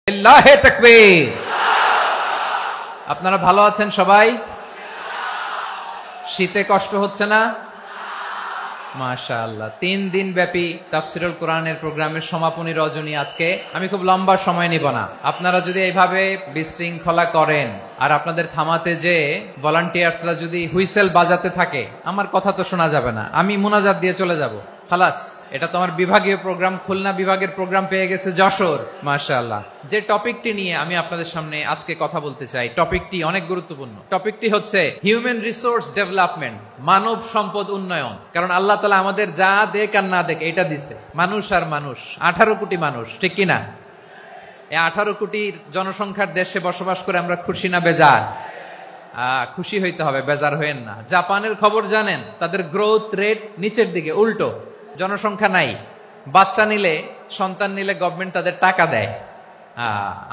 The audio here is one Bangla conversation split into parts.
লিল্লাহি তাকবীর। আপনারা ভালো আছেন সবাই? শীতে কষ্ট হচ্ছে না? মাশাআল্লাহ। 3 দিন ব্যাপী তাফসীরুল কোরআনের প্রোগ্রামের সমাপনী রজনী আজকে। আমি খুব লম্বা সময় নিব না। আপনারা যদি এইভাবে বিশৃঙ্খলা করেন আর আপনাদের থামাতে যে ভলান্টিয়ার্সরা যদি হুইসেল বাজাতে থাকে, আমার কথা তো শোনা যাবে না, আমি মুনাজাত দিয়ে চলে যাব। খালাস। এটা তো আমার বিভাগীয় প্রোগ্রাম, খুলনা বিভাগের প্রোগ্রাম পেয়ে গেছে যশোর। মাশাআল্লাহ। যে টপিকটি নিয়ে আমি আপনাদের সামনে আজকে কথা বলতে চাই, টপিকটি অনেক গুরুত্বপূর্ণ। টপিকটি হচ্ছে হিউম্যান রিসোর্স ডেভেলপমেন্ট, মানব সম্পদ উন্নয়ন। কারণ আল্লাহ তাআলা আমাদের যা দেখ আর না দেখ এটা দিছে, মানুষ আর মানুষ, 18 কোটি মানুষ, ঠিক কিনা? এই 18 কোটির জনসংখ্যার দেশে বসবাস করে আমরা খুশি না বেজার? খুশি হইতে হবে, বেজার হইেন না। জাপানের খবর জানেন? তাদের গ্রোথ রেট নিচের দিকে, উল্টো। জনসংখ্যা নাই, বাচ্চা নিলে, সন্তান নিলে গভর্নমেন্ট তাদের টাকা দেয়।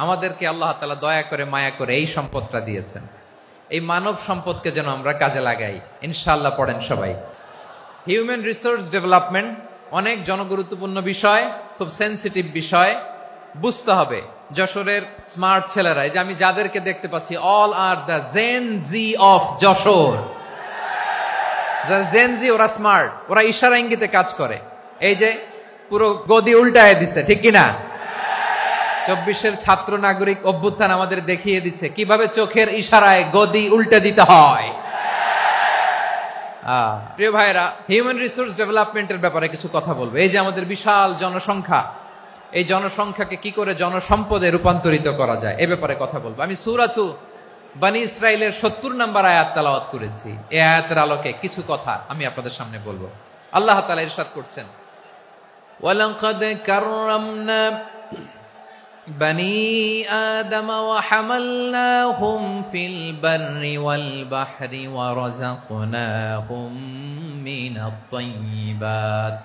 আমাদেরকে আল্লাহ তাআলা দয়া করে মায়া করে এই সম্পদটা দিয়েছেন। এই মানব সম্পদকে যেন আমরা কাজে লাগাই, ইনশাআল্লাহ। পড়েন সবাই। হিউম্যান রিসোর্স ডেভেলপমেন্ট অনেক জনগুরুত্বপূর্ণ বিষয়, খুব সেনসিটিভ বিষয়, বুঝতে হবে। যশোরের স্মার্ট ছেলেরা, এই যে আমি যাদেরকে দেখতে পাচ্ছি, all are the Gen Z of Jashore. Gen Z, ওরা স্মার্ট, ওরা ইশারা ইঙ্গিতে কাজ করে। এই যে পুরো গদি উল্টায় দিছে, ঠিক কিনা? 24-এর ছাত্র নাগরিক অভ্যুত্থান আমাদের দেখিয়ে দিচ্ছে কিভাবে চোখের ইশারায় গদি উল্টে দিতে হয়। প্রিয় ভাইরা, হিউম্যান রিসোর্স ডেভেলপমেন্টের ব্যাপারে কিছু কথা বলবো। এই যে আমাদের বিশাল জনসংখ্যা, এই জনসংখ্যাকে কি করে জনসম্পদে রূপান্তরিত করা যায়, এ ব্যাপারে কথা বলবো। আমি সূরাতু বনী ইসরাইলের 70 নম্বর আয়াত তেলাওয়াত করেছি। এই আয়াতের আলোকে কিছু কথা আমি আপনাদের সামনে বলবো। আল্লাহ তাআলা ইরশাদ করছেন, ওয়ালাকাদ কাররামনা বনী আদম ওয়া হামালনাহুম ফিল বাররি ওয়াল বাহরি ওয়া রাযাকনাহুম মিনাত তাইয়্যিবাত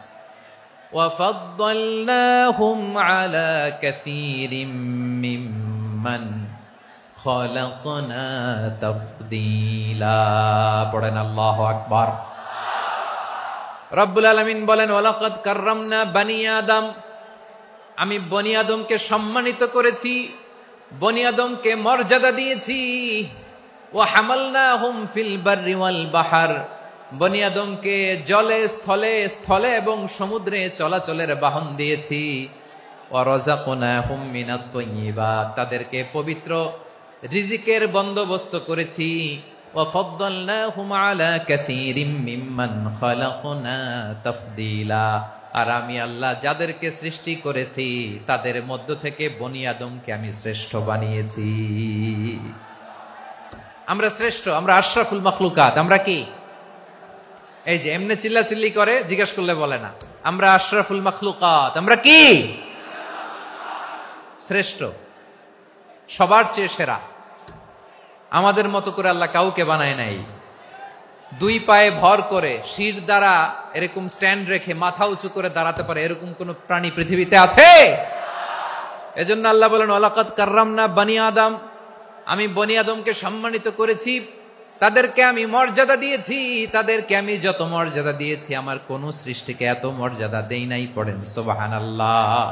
ওয়া ফাদ্দালনাহুম আলা কাসীরিম মিম্মান খালাকনা তাফদীলা। পড়েন আল্লাহু আকবার। রব্বুল আলামিন বলেন, ওয়ালাকাদ কাররামনা বনী আদম, আমি বনী আদমকে সম্মানিত করেছি, বনী আদমকে মর্যাদা দিয়েছি। ওয়া হামালনাহুম ফিল বাররি ওয়াল বাহর, বনী আদমকে জলে স্থলে, স্থলে এবং সমুদ্রে চলাচলের বাহন দিয়েছি। ওয়া রাযাকনাহুম মিনাত তাইয়্যিবাত, তাদেরকে পবিত্র রিজিকের বন্দোবস্ত করেছি। ওয়া ফাদ্দালনাহুম আলা কাসীরিম মিম্মান খালাকনা তাফদীলা, আর আমি আল্লাহ যাদেরকে সৃষ্টি করেছি তাদের মধ্য থেকে বনী আদমকে আমি শ্রেষ্ঠ বানিয়েছি। আমরা শ্রেষ্ঠ, আমরা আশরাফুল মাখলুকাত। আমরা কি? এই যে এমনি চিল্লাচিল্লি করে, জিজ্ঞাসা করলে বলে না। আমরা আশরাফুল মাখলুকাত। আমরা কি? শ্রেষ্ঠ, সবার চেয়ে সেরা। আমাদের মতো করে আল্লাহ কাউকে বানায় নাই। 2 পায়ে ভর করে, শির দ্বারা এরকম স্ট্যান্ড রেখে মাথা উঁচু করে দাঁড়াতে পারে এরকম কোন প্রাণী পৃথিবীতে আছে? এজন্য আল্লাহ বলেন, ওয়ালাকাদ কাররামনা বনী আদম, আমি বনী আদমকে সম্মানিত করেছি, তাদেরকে আমি মর্যাদা দিয়েছি। তাদেরকে আমি যত মর্যাদা দিয়েছি, আমার কোন সৃষ্টিকে এত মর্যাদা দেই নাই। পড়েন সুবহানাল্লাহ।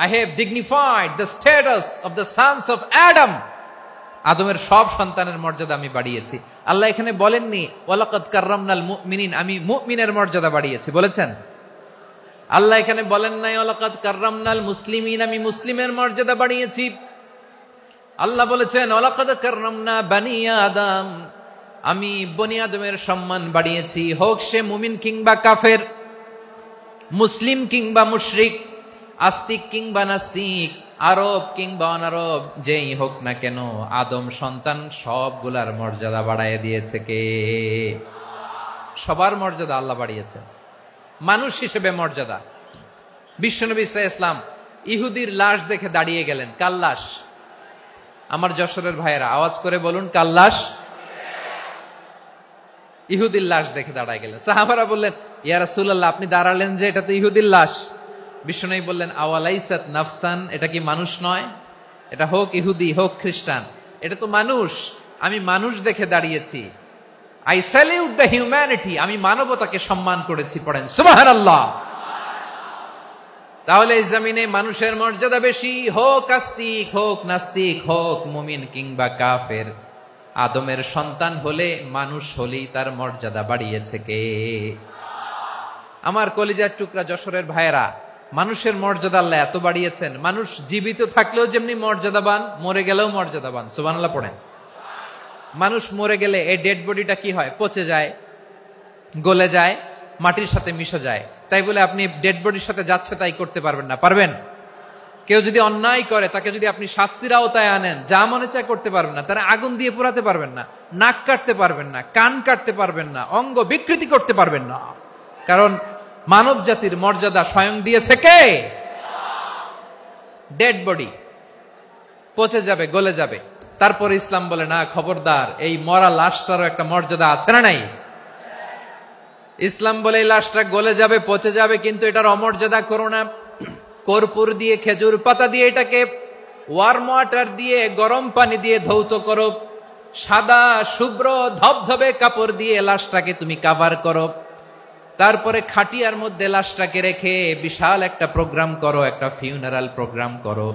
I have dignified the status of the sons of Adam. আদমের সব সন্তানের মর্যাদা আমি বাড়িয়েছি। আল্লাহ এখানে বলেননি ওয়ালাকাদ কাররামনাল মুমিনিন, আমি মুমিনের মর্যাদা বাড়িয়েছি, বলেছেন? আল্লাহ এখানে বলেন নাই ওয়ালাকাদ কাররামনাল মুসলিমিন, আমি মুসলিমের মর্যাদা বাড়িয়েছি। আল্লাহ বলেছেন ওয়ালাকাদ কাররামনা বনী আদম, আমি বনী আদমের সম্মান বাড়িয়েছি। হোক সে মুমিন কিংবা কাফের, মুসলিম কিংবা মুশরিক, আস্তিক কিংবা নাস্তিক, আরব কিংবা অনারব, যেই হোক না কেন, আদম সন্তান সবগুলার মর্যাদা বাড়ায় দিয়েছে কে? সবার মর্যাদা আল্লাহ বাড়িয়েছে। মানুষ হিসেবে মর্যাদা। বিশ্বনবী সাল্লাল্লাহু আলাইহি ওয়াসাল্লাম ইহুদির লাশ দেখে দাঁড়িয়ে গেলেন। কার লাশ? আমার যশোরের ভাইয়েরা আওয়াজ করে বলুন, কার লাশ? ইহুদির লাশ দেখে দাঁড়ায় গেলেন। সাহাবারা বললেন, ইয়া রাসূলুল্লাহ, আপনি দাঁড়ালেন যে, এটা তো ইহুদির লাশ। বিশ্বনবী বললেন, আওয়ালাইসাত নাফসান, এটা কি মানুষ নয়? এটা হোক ইহুদি হোক খ্রিস্টান, এটা তো মানুষ। আমি মানুষ দেখে দাঁড়িয়েছি। আই স্যালিউট দ্য হিউম্যানিটি, আমি মানবতাকে সম্মান করেছি। পড়েন সুবহানাল্লাহ। তাহলে এই জমিনে মানুষের মর্যাদা বেশি, হোক আস্তিক, হোক নাস্তিক, হোক মুমিন কিংবা কাফের। আদমের সন্তান হলে, মানুষ হলেই তার মর্যাদা বাড়িয়েছে কে? আমার কলিজার টুকরা যশোরের ভাইয়েরা, মানুষের মর্যাদা আল্লাহ এত বাড়িয়েছেন, মানুষ জীবিত থাকলেও যেমনি মর্যাদাবান, মরে গেলেও মর্যাদাবান। সুবহানাল্লাহ পড়েন। মানুষ মরে গেলে এই ডেড বডিটা কি হয়? পচে যায়, গলে যায়, মাটির সাথে মিশে যায়। তাই বলে আপনি ডেড বডির সাথে যাচ্ছে তাই করতে পারবেন না, পারবেন? কেউ যদি অন্যায় করে, তাকে যদি আপনি শাস্তির আওতায় আনেন, যা মনে চায় করতে পারবেন না। তারা আগুন দিয়ে পোড়াতে পারবেন না, নাক কাটতে পারবেন না, কান কাটতে পারবেন না, অঙ্গ বিকৃতি করতে পারবেন না। কারণ মানব জাতির মর্যাদা স্বয়ং দিয়েছে কে? ডেড বডি পচে যাবে, গলে যাবে। তারপর ইসলাম বলে না, খবরদার, এই মরা লাশটারও একটা মর্যাদা আছে না নাই? ইসলাম বলে এই লাশটা গলে যাবে, পচে যাবে, কিন্তু এটার অমর্যাদা করো না। কর্পূর দিয়ে, খেজুর পাতা দিয়ে, এটাকে ওয়ার্ম ওয়াটার দিয়ে, গরম পানি দিয়ে ধৌত করো। সাদা শুভ্র ধবধবে কাপড় দিয়ে লাশটাকে তুমি কাভার করো। তারপরে খাটিয়ার মধ্যে লাশটাকে রেখে বিশাল একটা প্রোগ্রাম করো, একটা ফিউনারাল প্রোগ্রাম করো।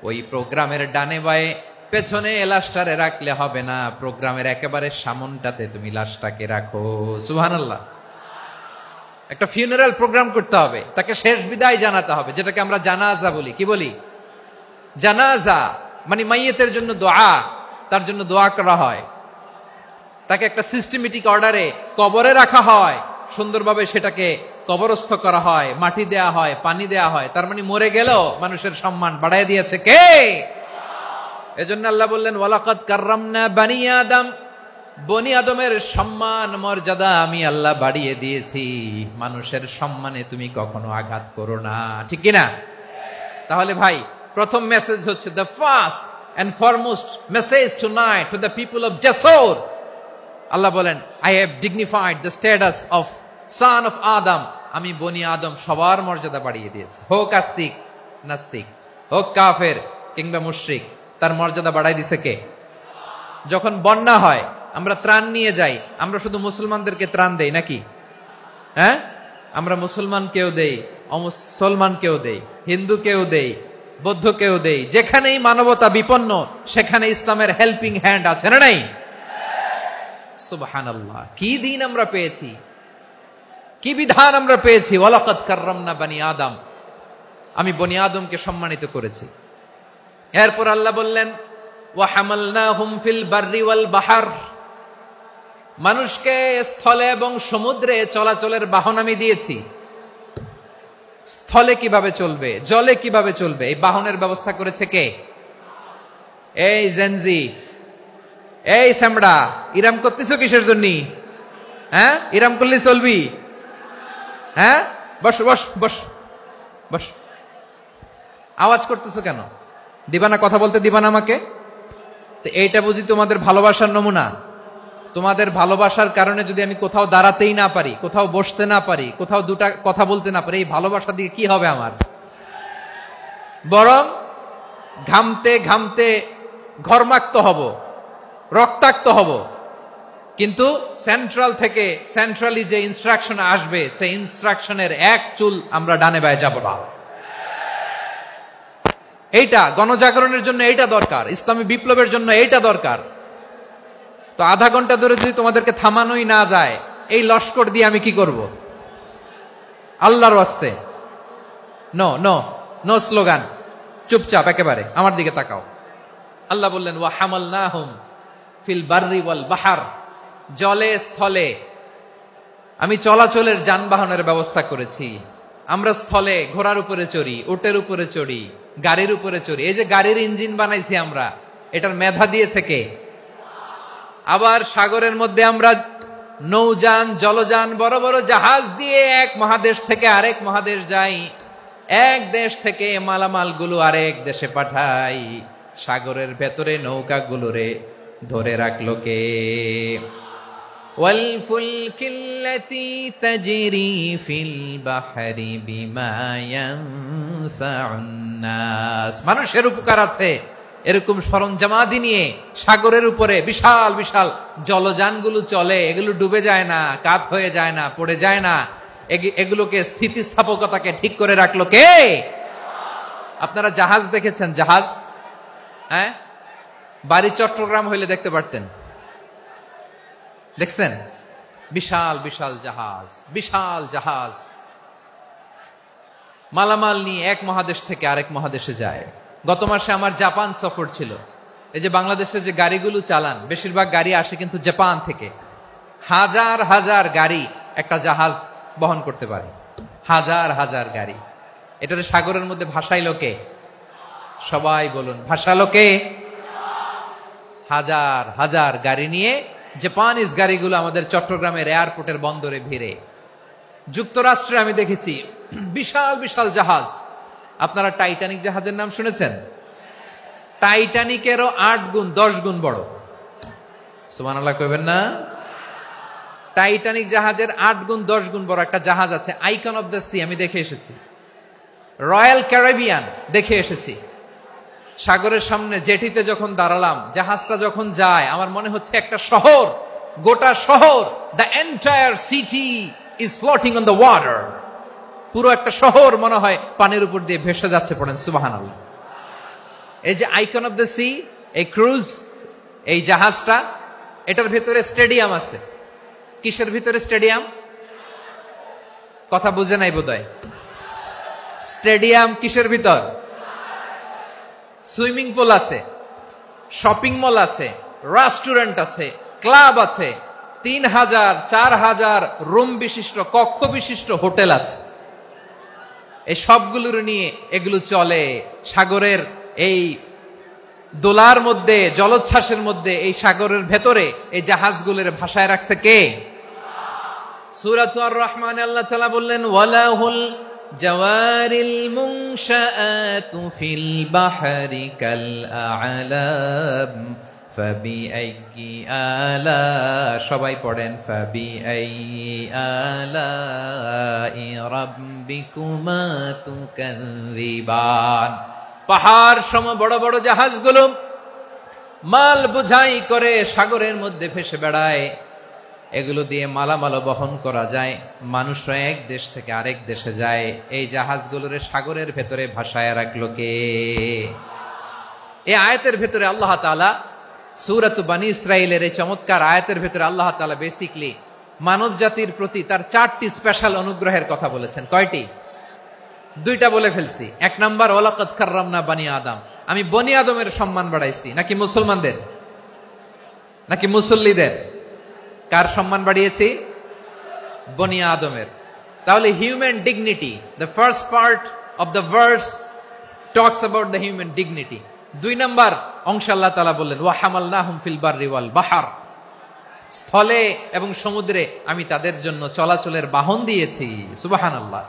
ওই প্রোগ্রামের ডানে বায়ে পেছনে লাশটারে রাখলে হবে না, প্রোগ্রামের একেবারে সামনটাতে তুমি লাশটাকে রাখো। সুবহানাল্লাহ। একটা ফিউনারাল প্রোগ্রাম করতে হবে, তাকে শেষ বিদায় জানাতে হবে, যেটাকে আমরা জানাজা বলি। কি বলি? জানাজা মানে মাইয়েতের জন্য দোয়া, তার জন্য দোয়া করা হয়। তাকে একটা সিস্টেমেটিক অর্ডারে কবরে রাখা হয়, সুন্দরভাবে সেটাকে কবরস্থ করা হয়, মাটি দেয়া হয়, পানি দেয়া হয়। তার মানে মরে গেলেও মানুষের সম্মান বাড়ায় দিয়েছে কে? এজন্য আল্লাহ বললেন, ওয়ালাকাদ কাররামনা বানি আদম, বনি আদমের সম্মান মর্যাদা আমি আল্লাহ বাড়িয়ে দিয়েছি। মানুষের সম্মানে তুমি কখনো আঘাত করো না, ঠিক কিনা? তাহলে ভাই, প্রথম মেসেজ হচ্ছে, the first and foremost message tonight to the people of Jashore. Allah বলেন, I have dignified the status of son of Adam. আমি বনি আদম সবার মর্যাদা বাড়িয়ে দিয়েছি, হোক আস্তিক নাস্তিক, হোক কাফের কিংবা মুশরিক, তার মর্যাদা বাড়াই দিছে কে? যখন বন্যা হয়, আমরা ত্রাণ নিয়ে যাই, আমরা শুধু মুসলমানদেরকে ত্রাণ দেই নাকি? হ্যাঁ, আমরা মুসলমান কেউ দেই, অমুসলমান কেউ দেই, হিন্দু কেউ দেই, বৌদ্ধ কেউ দেই। যেখানেই মানবতা বিপন্ন, সেখানে ইসলামের হেল্পিং হ্যান্ড আছে না নাই? সুবহানাল্লাহ। কি দিন আমরা পেয়েছি, কি বিধান আমরা পেয়েছি। ওয়ালাকাদ কাররামনা বানি আদম, আমি বনি আদমকে সম্মানিত করেছি। এরপর আল্লাহ বললেন, ওয়া হামালনাহুম ফিল বাররি ওয়াল বাহর, মানুষকে স্থলে এবং সমুদ্রে চলাচলের বাহন আমি দিয়েছি। স্থলে কিভাবে চলবে, জলে কিভাবে চলবে, এই বাহনের ব্যবস্থা করেছে কে? এই জেনজি, এই স্যামড়া, ইরাম করতেছো কিসের জন্য? হ্যাঁ, ইরাম করলে চলবি? হ্যাঁ, বস বস বস বস। আওয়াজ করতেছো কেন? দিবা না, কথা বলতে দিবা না আমাকে? তো এইটা বুঝি তোমাদের ভালোবাসার নমুনা? তোমাদের ভালোবাসার কারণে যদি আমি কোথাও দাঁড়াতেই না পারি, কোথাও বসতে না পারি, কোথাও দুটা কথা বলতে না পারি, এই ভালোবাসা দিয়ে কি হবে আমার? বরং ঘামতে ঘামতে ঘর্মাক্ত হব, রক্তাক্ত হব। কিন্তু সেন্ট্রাল থেকে, সেন্ট্রালি যে ইনস্ট্রাকশন আসবে, সেই ইনস্ট্রাকশনের এক চুল আমরা ডানে বায়ে যাব না। এইটা গণজাগরণের জন্য এইটা দরকার, ইসলামী বিপ্লবের জন্য এইটা দরকার। তো আধা ঘন্টা ধরে যদি তোমাদেরকে থামানোই না যায়, এই লস্কর দিয়ে আমি কি করব? আল্লাহর ওয়াস্তে নো নো নো স্লোগান, চুপচাপ একেবারে আমার দিকে তাকাও। আল্লাহ বললেন, ওয়া হামালনাহুম ফিল বাররি ওয়াল বাহর, জলে স্থলে আমি চলাচলের যানবাহনের ব্যবস্থা করেছি। আমরা স্থলে ঘোড়ার উপরে চড়ি, উটের উপরে চড়ি, গাড়ির উপরে চড়ি। এই যে গাড়ির ইঞ্জিন বানাইছি আমরা, এটার মেধা দিয়েছে কে? আবার সাগরের মধ্যে আমরা নৌযান, জলযান, বড় বড় জাহাজ দিয়ে এক মহাদেশ থেকে আরেক মহাদেশ যাই, এক দেশ থেকে মালামাল গুলো আরেক দেশে পাঠাই। সাগরের ভেতরে নৌকাগুলোরে ধরে রাখলো কে? ওয়াল ফুলকিল্লাতী তাজরি ফিল বাহরি বিমা ইয়ানফাউন নাস। মানুষের উপকার আছে এরকম সরঞ্জামাদি নিয়ে সাগরের উপরে বিশাল বিশাল জলযানগুলো চলে। এগুলো ডুবে যায় না, কাত হয়ে যায় না, পড়ে যায় না। এগুলোকে স্থিতিস্থাপকতাকে ঠিক করে রাখলো কে? আপনারা জাহাজ দেখেছেন? জাহাজ, হ্যাঁ, বাড়ি চট্টগ্রাম হইলে দেখতে পারতেন। দেখছেন? বিশাল বিশাল জাহাজ, বিশাল জাহাজ মালামাল নিয়ে এক মহাদেশ থেকে আরেক মহাদেশে যায়। গত মাসে আমার জাপান সফর ছিল। এই যে বাংলাদেশে যে গাড়িগুলো চালান, বেশিরভাগ গাড়ি আসে কিন্তু জাপান থেকে। হাজার হাজার গাড়ি একটা জাহাজ বহন করতে পারে, হাজার হাজার গাড়ি। এটারে সাগরের মধ্যে ভাসাইলো কে? সবাই বলুন, ভাসালো কে? হাজার হাজার গাড়ি নিয়ে জাপানিজ গাড়িগুলো আমাদের চট্টগ্রামের এয়ারপোর্টের বন্দরে ভিড়ে। যুক্তরাষ্ট্রে আমি দেখেছি বিশাল বিশাল জাহাজ। আপনারা টাইটানিক জাহাজের নাম শুনেছেন? টাইটানিকেরও 8 গুণ 10 গুণ বড়। সুবহানাল্লাহ কইবেন না? টাইটানিক জাহাজের 8 গুণ 10 গুণ বড় একটা জাহাজ আছে, আইকন অফ দ্য সি, আমি দেখে এসেছি। রয়্যাল ক্যারিবিয়ান দেখে এসেছি। সাগরের সামনে জেটিতে যখন দাঁড়ালাম, জাহাজটা যখন যায়, আমার মনে হচ্ছে একটা শহর, গোটা শহর, the entire city is floating on the water. পুরো একটা শহর মনে হয় পানির উপর দিয়ে ভেসে যাচ্ছে। পড়েন সুবহানাল্লাহ। এই যে আইকন অফ দ্য সি, এই ক্রুজ, এই জাহাজটা, এটার ভিতরে স্টেডিয়াম আছে। কিসের ভিতরে স্টেডিয়াম? কথা বুঝে নাই বোধহয়। স্টেডিয়াম কিসের ভিতর? সুইমিং পুল আছে, শপিং মল আছে, রেস্টুরেন্ট আছে, ক্লাব আছে, 3000 4000 রুম বিশিষ্ট, কক্ষ বিশিষ্ট হোটেল আছে। এই সবগুলোর নিয়ে এগুলো চলে সাগরের এই দোলার মধ্যে, জলোচ্ছ্বাসের মধ্যে। এই সাগরের ভেতরে এই জাহাজগুলোর ভাষায় রাখছে কে? সূরা আর রহমানে আল্লাহ তাআলা বললেন, ওয়ালাহুল জাওয়ারিল মুনশাআতু ফিল বাহরি কাল আ'লাম ফাবিআইয়ি আলা, সবাই পড়েন, ফাবিআইয়ি আলাই রাব্বিকুমা তুকাযযিবান। পাহাড় সম বড় বড় জাহাজগুলো মাল বোঝাই করে সাগরের মধ্যে ভেসে বেড়ায়। এগুলো দিয়ে মালামাল বহন করা যায়, মানুষরা এক দেশ থেকে আরেক দেশে যায়। এই জাহাজগুলোর সাগরের ভেতরে ভাসায় রাখলো কে? এই আয়াতের ভেতরে আল্লাহ তাআলা সূরাত বনী ইসরাঈলের এই চমৎকার আয়াতের ভেতরে আল্লাহ তাআলা বেসিক্যালি মানব জাতির প্রতি তার 4টি স্পেশাল অনুগ্রহের কথা বলেছেন। কয়টি? 2টা বলে ফেলছি। 1 নাম্বার, ওয়ালাকাদ কাররামনা বনী আদম, আমি বনী আদমের সম্মান বাড়াইছি। নাকি মুসলমানদের? নাকি মুসল্লিদের? কার সম্মান বাড়িয়েছি? বনী আদমের। তাহলে human dignity, the first part of the verse talks about the human dignity. 2 number অংশ আল্লাহ তাআলা বললেন, ওয়া হামালনাহুম ফিল বাররি ওয়াল বাহর, স্থলে এবং সমুদ্রে আমি তাদের জন্য চলাচলের বাহন দিয়েছি। সুবহানাল্লাহ।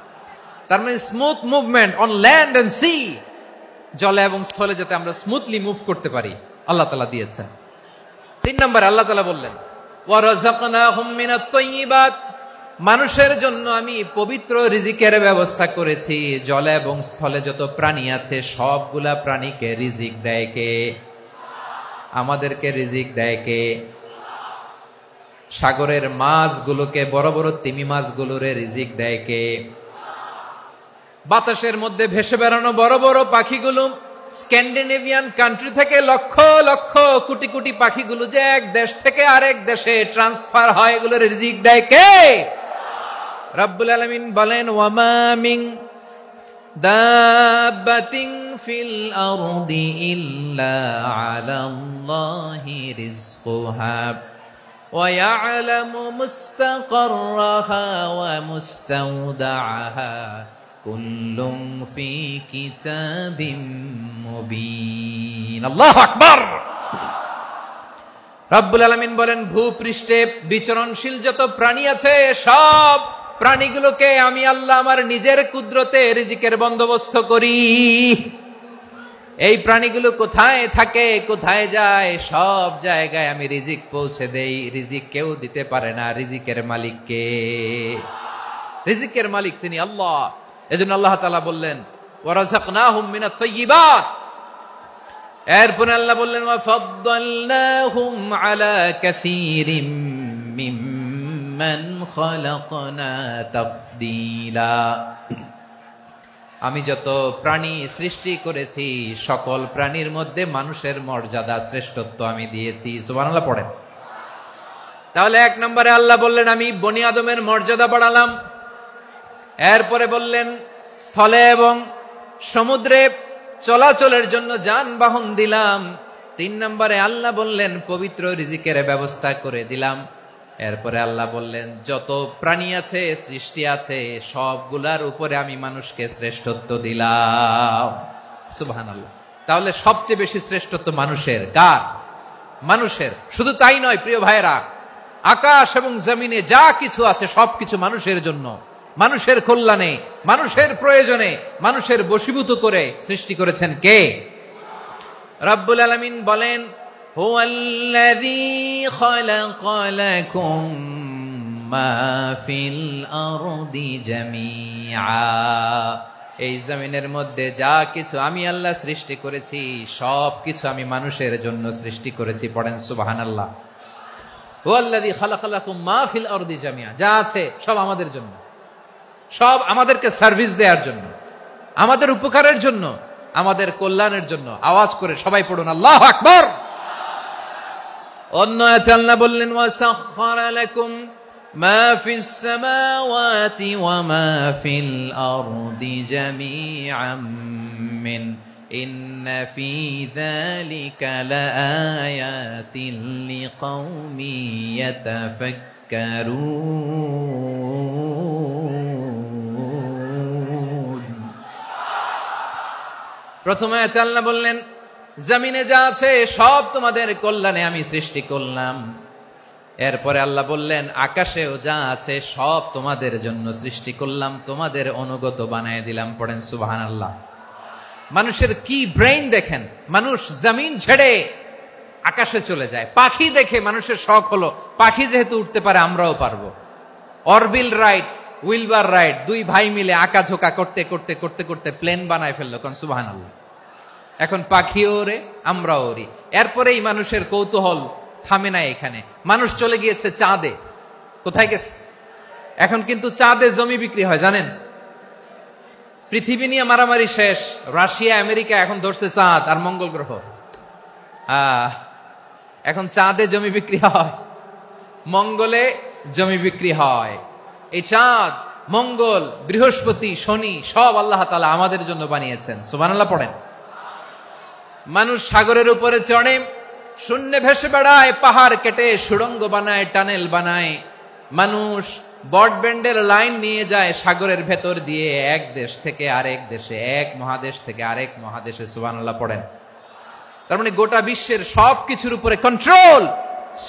তার মানে smooth movement on land and sea, জলে এবং স্থলে যাতে আমরা স্মুথলি মুভ করতে পারি আল্লাহ তাআলা দিয়েছেন। 3 নাম্বার আল্লাহ তাআলা বললেন, ওয়া রাযাকনাহুম মিনাত তাইয়্যিবাত, মানুষের জন্য আমি পবিত্র রিজিকের ব্যবস্থা করেছি। জলে এবং স্থলে যত প্রাণী আছে সবগুলা প্রাণীকে রিজিক দেয় কে? আমাদেরকে রিজিক দেয় কে? সাগরের মাছগুলোকে, বড় বড় তিমি মাছগুলোরে রিজিক দেয় কে? বাতাসের মধ্যে ভেসে বেড়ানো বড় বড় পাখিগুলো, স্ক্যান্ডিনেভিয়ান কান্ট্রি থেকে লক্ষ লক্ষ কোটি কোটি পাখিগুলো যে এক দেশ থেকে আরেক দেশে ট্রান্সফার হয়, এগুলোর রিজিক দেয় কে? রব্বুল আলামিন বলেন, ওয়ামা মিন দাব্বাতিন ফিল আরদি ইল্লা আলাল্লাহি রিজকুহা ওয়া ইয়ালামু মুস্তাকাররাহা ওয়া মুস্তাওদাআহা কুল্লুম ফি কিতাবিম মুবিন। আল্লাহু আকবার। রব্বুল আলামিন বলেন, ভূপৃষ্ঠে বিচরণশীল যত প্রাণী আছে সব প্রাণীগুলোকে আমি আল্লাহ আমার নিজের কুদরতে রিজিকের বন্দোবস্ত করি। এই প্রাণীগুলো কোথায় থাকে, কোথায় যায়, সব জায়গায় আমি রিজিক পৌঁছে দেই। রিজিক কেউ দিতে পারে না, রিজিকের মালিক কে? রিজিকের মালিক তিনি আল্লাহ। এজন্য আল্লাহ তাআলা বললেন, ওয়া রাযাকনাহুম মিনাত তাইয়্যিবাত। এরপর আল্লাহ বললেন, ওয়া ফাদ্দালনাহুম আলা কাসীরিম মিম্মান খালাকনা তাফদীলা। আমি যত প্রাণী সৃষ্টি করেছি সকল প্রাণীর মধ্যে মানুষের মর্যাদা শ্রেষ্ঠত্ব আমি দিয়েছি। সুবহানাল্লাহ পড়েন। তাহলে 1 নম্বরে আল্লাহ বললেন আমি বনি আদমের মর্যাদা বাড়ালাম। এরপরে বললেন স্থলে এবং সমুদ্রে চলাচলের জন্য যানবাহন দিলাম। 3 নম্বরে আল্লাহ বললেন পবিত্র রিজিকের ব্যবস্থা করে দিলাম। এরপরে আল্লাহ বললেন যত প্রাণী আছে সৃষ্টি আছে সবগুলার উপরে আমি মানুষকে শ্রেষ্ঠত্ব দিলাম। সুবহানাল্লাহ। তাহলে সবচেয়ে বেশি শ্রেষ্ঠত্ব মানুষের। কার? মানুষের। শুধু তাই নয় প্রিয় ভাইরা, আকাশ এবং জমিনে যা কিছু আছে সবকিছু মানুষের জন্য, মানুষের কল্যাণে, মানুষের প্রয়োজনে, মানুষের বশীভূত করে সৃষ্টি করেছেন কে? রব্বুল আলামিন বলেন হুয়াল্লাযী খালাকা লাকুম মা ফিল আরদি জামিআ। এই জমিনের মধ্যে যা কিছু আমি আল্লাহ সৃষ্টি করেছি সব কিছু আমি মানুষের জন্য সৃষ্টি করেছি। পড়েন সুবহানাল্লাহ। হুয়াল্লাযী খালাকা লাকুম মা ফিল আরদি জামিআ। যা আছে সব আমাদের জন্য, সব আমাদেরকে সার্ভিস দেওয়ার জন্য, আমাদের উপকারের জন্য, আমাদের কল্যাণের জন্য। আওয়াজ করে সবাই পড়ুন আল্লাহু আকবার। অন্য আয়াতে আল্লাহ বললেন ওয়াসাখখারা লাকুম মা ফিস সামাওয়াতি ওয়া মা ফিল আরদি জামিআম মিন ইন্না ফি যালিকা লাআয়াতিন লিকাউমিন ইয়াতাফাক্কারুন। প্রথমে আয়াতে আল্লাহ বললেন জমিনে যা আছে সব তোমাদের কল্যাণে আমি সৃষ্টি করলাম। এরপরে আল্লাহ বললেন আকাশেও যা আছে সব তোমাদের জন্য সৃষ্টি করলাম, তোমাদের অনুগত বানায় দিলাম। পড়েন সুবহানাল্লাহ। মানুষের কি ব্রেইন দেখেন, মানুষ জমিন ছেড়ে আকাশে চলে যায়। পাখি দেখে মানুষের শখ হলো পাখি যেহেতু উঠতে পারে আমরাও পারবো। অরবিল রাইট, উইলবার রাইট, 2 ভাই মিলে আঁকাঝোঁকা করতে করতে করতে করতে প্লেন বানায় ফেললো। কোন সুবহানাল্লাহ। এখন পাখিও ওরে, আমরাও ওরি। এরপরেই মানুষের কৌতূহল থামে না এখানে। মানুষ চলে গিয়েছে চাঁদে। কোথায় গেছে? এখন কিন্তু চাঁদে জমি বিক্রি হয় জানেন। পৃথিবী নিয়ে মারামারি শেষ। রাশিয়া আমেরিকা এখন ধরছে চাঁদ আর মঙ্গল গ্রহ। এখন চাঁদে জমি বিক্রি হয়, মঙ্গলে জমি বিক্রি হয়। এই চাঁদ, মঙ্গল, বৃহস্পতি, শনি সব আল্লাহ তাআলা আমাদের জন্য বানিয়েছেন। সুবহানাল্লাহ পড়েন। মানুষ সাগরের উপরে চড়ে, শূন্যে ভেসে বেড়ায়, পাহাড় কেটে সুড়ঙ্গ বানায়, টানেল বানায়। মানুষ ব্রডব্যান্ডের লাইন নিয়ে যায় সাগরের ভেতর দিয়ে, এক দেশ থেকে আরেক দেশে, এক মহাদেশ থেকে আরেক মহাদেশে। সুবহানাল্লাহ পড়েন। তার মানে গোটা বিশ্বের সবকিছুর উপরে control,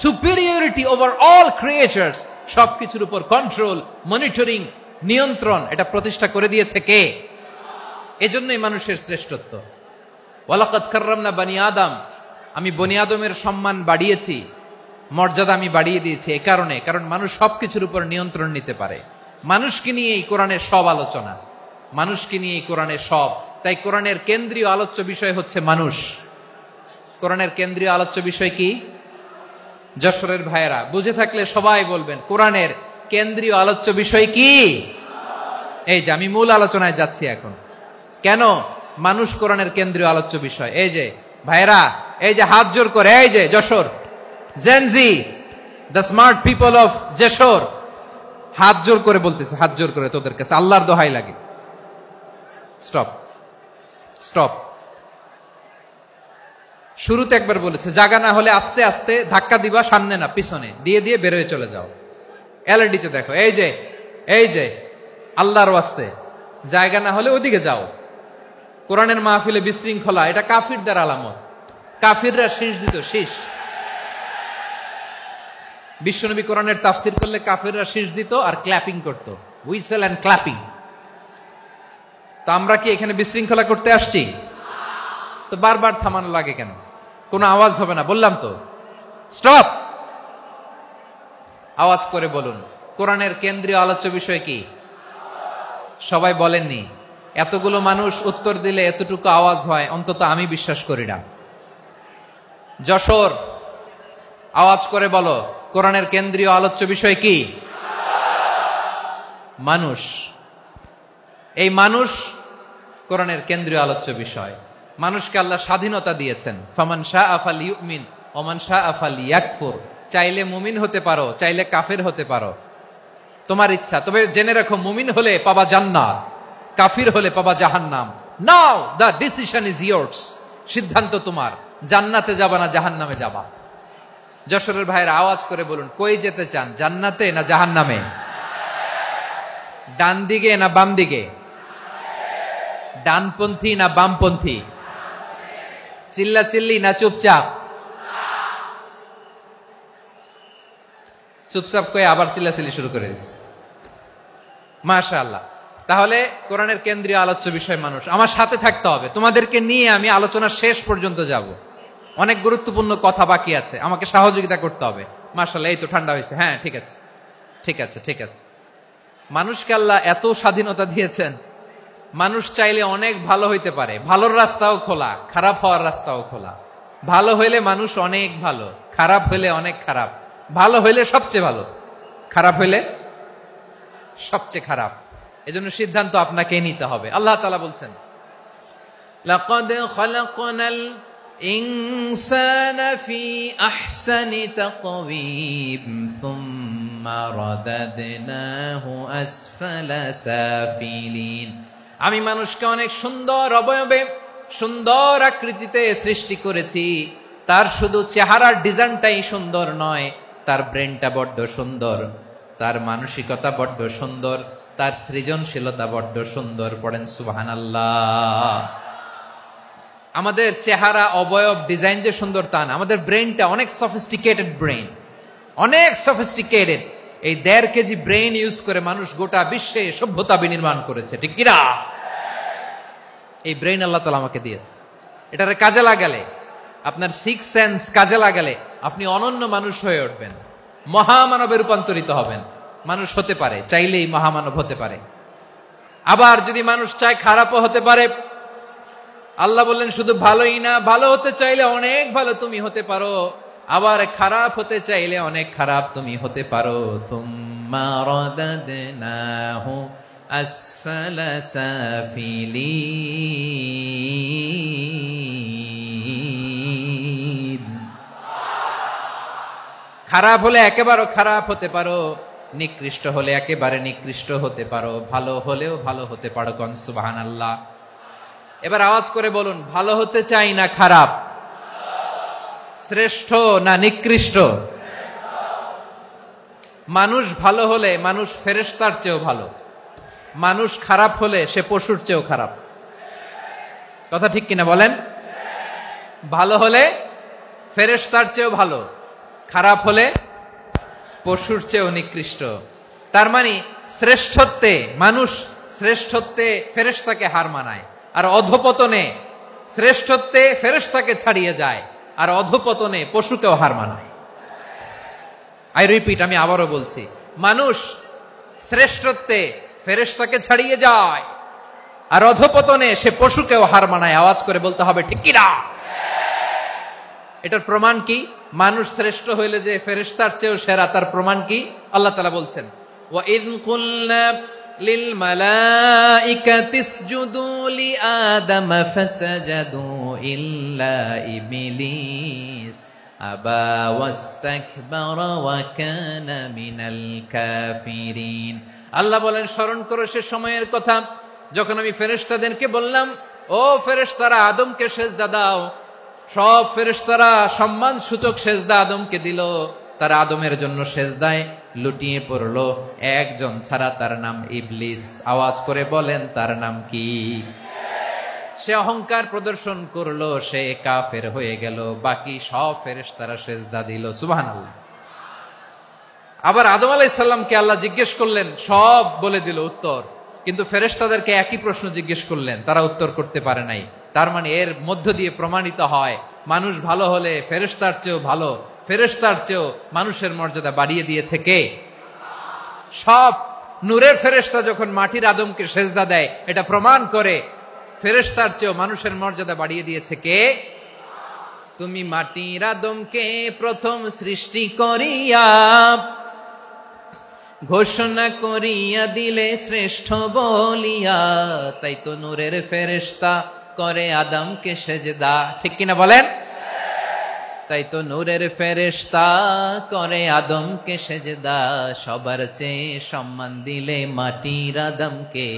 superiority over all creatures, সবকিছুর উপর কন্ট্রোল, মনিটরিং, নিয়ন্ত্রণ এটা প্রতিষ্ঠা করে দিয়েছে কে? এজন্যই মানুষের শ্রেষ্ঠত্ব। ওয়ালাকাদ কাররামনা বানি আদম, আমি বনি আদমের সম্মান বাড়িয়েছি, মর্যাদা আমি বাড়িয়ে দিয়েছি এ কারণে, কারণ মানুষ সবকিছুর উপর নিয়ন্ত্রণ নিতে পারে। মানুষকে নিয়ে এই কোরআনের সব আলোচনা, মানুষকে নিয়ে এই কোরআনের সব। তাই কোরআনের কেন্দ্রীয় আলোচ্য বিষয় হচ্ছে মানুষ। কোরআনের কেন্দ্রীয় আলোচ্য বিষয় কি? যশোরের ভাইয়েরা বুঝে থাকলে সবাই বলবেন কোরআনের কেন্দ্রীয় আলোচ্য বিষয় কি? এই যে আমি মূল আলোচনায় যাচ্ছি এখন। কেন মানুষ কোরআনের কেন্দ্রীয় আলোচ্য বিষয়? এই যে ভাইয়েরা, এই যে হাত জোর করে, এই যে Jessore Gen Z, the smart people of Jessore, হাত জোর করে বলতেছে, হাত জোর করে তোদের কাছে আল্লাহর দোহাই লাগে, স্টপ স্টপ। শুরুতে একবার বলেছে জায়গা না হলে আস্তে আস্তে ধাক্কা দিবা, সামনে না পিছনে, দিয়ে দিয়ে বেরোয় চলে যাও। এলইডিতে দেখো, এই যে এই যে আল্লাহর ওয়াস্তে জায়গা না হলে ওদিকে যাও। কোরআনের মাহফিলে বিশৃঙ্খলা, এটা কাফিরদের আলামত। কাফিররা শীষ দিত, শীষ। বিশ্বনবী কোরআনের তাফসির করলে কাফিররা শীষ দিত আর ক্ল্যাপিং করত, হুইসেল এন্ড ক্ল্যাপিং। তো আমরা কি এখানে বিশৃঙ্খলা করতে আসছি? তো বারবার থামানো লাগে কেন? কোনো আওয়াজ হবে না, বললাম তো স্টপ। আওয়াজ করে বলুন কোরআনের কেন্দ্রীয় আলোচ্য বিষয় কি? সবাই বলেননি। এতগুলো মানুষ উত্তর দিলে এতটুকু আওয়াজ হয়, অন্তত আমি বিশ্বাস করি না। যশোর আওয়াজ করে বলো কোরআনের কেন্দ্রীয় আলোচ্য বিষয় কি? মানুষ। এই মানুষ কোরআনের কেন্দ্রীয় আলোচ্য বিষয়। মানুষকে আল্লাহ স্বাধীনতা দিয়েছেন, ফামান শাআ ফালইউমিন ওয়া মান শাআ ফালইয়াকফুর। চাইলে মুমিন হতে পারো, চাইলে কাফের হতে পারো, তোমার ইচ্ছা। তবে জেনে রাখো, মুমিন হলে পাবা জান্নাত, কাফির হলে পাবা জাহান্নাম। নাও দ্য ডিসিশন ইজ ইয়ার্স। সিদ্ধান্ত তোমার, জান্নাতে যাবা না জাহান্নামে যাবা। যশোরের ভাইয়ের আওয়াজ করে বলুন, কই যেতে চান, জান্নাতে না জাহান্নামে? ডান দিকে না বাম দিকে? ডানপন্থী না বামপন্থী? চিল্লা চিল্লি না চুপচাপ? চুপচাপ কয়ে আবার চিল্লাচিল্লি শুরু করে দিচ্ছে। মাশাআল্লাহ। তাহলে কোরআনের কেন্দ্রীয় আলোচ্য বিষয় মানুষ। আমার সাথে থাকতে হবে, তোমাদেরকে নিয়ে আমি আলোচনা শেষ পর্যন্ত যাব। অনেক গুরুত্বপূর্ণ কথা বাকি আছে, আমাকে সহযোগিতা করতে হবে। মাশাআল্লাহ, এই তো ঠান্ডা হয়েছে। হ্যাঁ, ঠিক আছে ঠিক আছে ঠিক আছে। মানুষকে আল্লাহ এত স্বাধীনতা দিয়েছেন, মানুষ চাইলে অনেক ভালো হইতে পারে। ভালোর রাস্তাও খোলা, খারাপ হওয়ার রাস্তাও খোলা। ভালো হইলে মানুষ অনেক ভালো, খারাপ হইলে অনেক খারাপ। ভালো হইলে সবচেয়ে ভালো, খারাপ হইলে সবচেয়ে খারাপ। এজন্য সিদ্ধান্ত আপনাকে নিতে হবে। আল্লাহ তাআলা বলছেন, লাকাদ খালাকনাল ইনসানা ফি আহসানি তাকওয়িম সুম্মা রাদাদনাহু আসফালা সাফিলিন। আমি মানুষকে অনেক সুন্দর অবয়বে, সুন্দর আকৃতিতে সৃষ্টি করেছি। তার শুধু চেহারার ডিজাইনটাই সুন্দর নয়, তার ব্রেনটা বড্ড সুন্দর, তার মানসিকতা বড্ড সুন্দর, তার সৃজনশীলতা বড্ড সুন্দর। পড়েন সুবহানাল্লাহ। আমাদের চেহারা, অবয়ব, ডিজাইন যে সুন্দর তা না, আমাদের ব্রেনটা অনেক সফিস্টিকেটেড ব্রেন, অনেক সফিস্টিকেটেড। এই 1.5 কেজি ব্রেন ইউজ করে মানুষ গোটা বিশ্বে সভ্যতা বিনির্মাণ করেছে, ঠিক কিনা? এই ব্রেন আল্লাহ তাআলা আমাকে দিয়েছে। এটারে কাজে লাগালে, আপনার 6 সেন্স কাজে লাগালে আপনি অনন্য মানুষ হয়ে উঠবেন, মহামানবে রূপান্তরিত হবেন। মানুষ হতে পারে, চাইলেই মহামানব হতে পারে। আবার যদি মানুষ চায়, খারাপও হতে পারে। আল্লাহ বললেন শুধু ভালোই না, ভালো হতে চাইলে অনেক ভালো তুমি হতে পারো, আবার খারাপ হতে চাইলে অনেক খারাপ তুমি হতে পারো। সুম্মা রাদাদনাহু আসফালা সাফিলিন। খারাপ হলে একেবারে খারাপ হতে পারো, নিকৃষ্ট হলে একেবারে নিকৃষ্ট হতে পারো, ভালো হলেও ভালো হতে পারো। কোন সুবহানাল্লাহ। এবার আওয়াজ করে বলুন, ভালো হতে চাই না খারাপ? শ্রেষ্ঠ না নিকৃষ্ট? মানুষ ভালো হলে মানুষ ফেরেশতার চেয়েও ভালো, মানুষ খারাপ হলে সে পশুর চেয়েও খারাপ। কথা ঠিক কিনা বলেন? ভালো হলে ফেরেশতার চেয়েও ভালো, খারাপ হলে পশুর চেয়েও নিকৃষ্ট। তার মানে শ্রেষ্ঠত্বে মানুষ, শ্রেষ্ঠত্বে ফেরেশতাকে হার মানায়, আর অধপতনে শ্রেষ্ঠত্বে ফেরেশতাকে ছাড়িয়ে যায়, আর অধপতনে পশুকেও হার মানায়। আই রিপিট, আমি আবারও বলছি, মানুষ শ্রেষ্ঠত্বে ফেরেশতাকে ছাড়িয়ে যায়, আর অধপতনে সে পশুকেও হার মানায়। আওয়াজ করে বলতে হবে, ঠিক কি না? এটার প্রমাণ কি? মানুষ শ্রেষ্ঠ হইলে যে ফেরেশতার চেয়েও সেরা, তার প্রমাণ কি? আল্লাহ তাআলা বলছেন, ওয়া ইয কুলনা লিল মালাইকাতি ইসজুদু লি আদম ফাসাজাদু ইল্লা ইবলিস আবা ওয়াস্তাকবারা ওয়া কানা মিনাল কাফিরিন। আল্লাহ বলেন, স্মরণ করো সে সময়ের কথা যখন আমি ফেরেশতাদেরকে বললাম, ও ফেরেশতারা আদমকে সেজদা দাও। সব ফেরেশতারা সম্মান সূচক সেজদা আদমকে দিল। তারা আদমের জন্য সেজদায় লুটিয়ে পড়লো, একজন ছাড়া, তার নাম ইবলিস। আওয়াজ করে বলেন, তার নাম কি? সে অহংকার প্রদর্শন করলো, সে কাফের হয়ে গেল। বাকি সব ফেরেশতারা সেজদা দিল। সুবহানাল্লাহ। আবার আদম আলাইহিস সালামকে আল্লাহ জিজ্ঞেস করলেন, সব বলে দিল উত্তর, কিন্তু ফেরেশতাদেরকে একই প্রশ্ন জিজ্ঞেস করলেন, তারা উত্তর করতে পারে নাই। তার মানে এর মধ্য দিয়ে প্রমাণিত হয়, মানুষ ভালো হলে ফেরেশতার চেয়েও ভালো, ফেরেশতার চেয়েও মানুষের মর্যাদা বাড়িয়ে দিয়েছে কে? সব নূরের ফেরেশতা যখন মাটির আদমকে সেজদা দেয়, এটা প্রমাণ করে ফেরেশতার চেয়েও মানুষের মর্যাদা বাড়িয়ে দিয়েছে কে? তুমি মাটির আদমকে প্রথম সৃষ্টি করিয়া ঘোষণা করিয়া দিলে শ্রেষ্ঠ বলিয়া, তাই তো নূরের ফেরেশতা করে আদমকে সেজদা। ঠিক কিনা বলেন? তাই তো নূরের ফেরেশতা করে আদমকে সেজদা, সবার চেয়ে সম্মান দিলে মাটির আদমকে।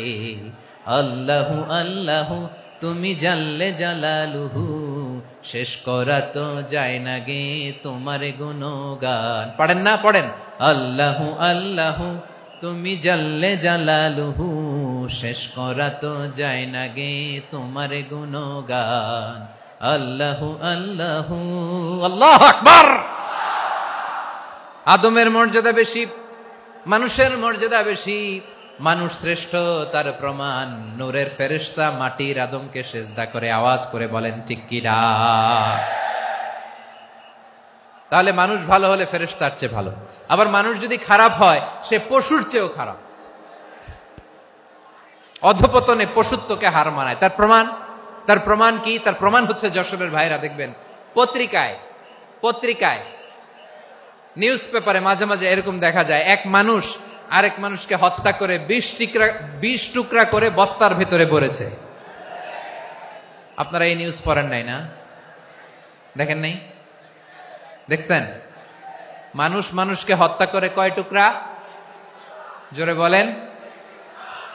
আল্লাহু আল্লাহু তুমি জাল্লে জালালুহু, শেষ করা তো যায় না গে তোমার গুণগান। পড়েন না? পড়েন। আল্লাহু আল্লাহু তুমি জাল্লে জালালুহু, শেষ করা তো যায় না গে তোমার গুণগান। আল্লাহু আল্লাহু আল্লাহু আকবার। আদমের মর্যাদা বেশি, মানুষের মর্যাদা বেশি, মানুষ শ্রেষ্ঠ তার প্রমাণ নূরের ফেরেশতা মাটির আদমকে সেজদা করে। আওয়াজ করে বলেন ঠিক কিনা? তাহলে মানুষ ভালো হলে ফেরেশতার চেয়ে ভালো। আবার মানুষ যদি খারাপ হয় সে পশুর চেয়েও খারাপ, অধপতনে পশুত্বকে হার মানায়। তার প্রমাণ কি? তার প্রমাণ হচ্ছে যশোরের ভাইরা দেখবেন পত্রিকায় নিউজ পেপারে মাঝে মাঝে এরকম দেখা যায়, এক মানুষ আরেক মানুষকে হত্যা করে 20 টুকরা করে বস্তার ভেতরে ভরেছে। আপনারা এই নিউজ পড়েন নাই না? দেখেন নাই? দেখছেন? মানুষ মানুষকে হত্যা করে কয় টুকরা? জোরে বলেন।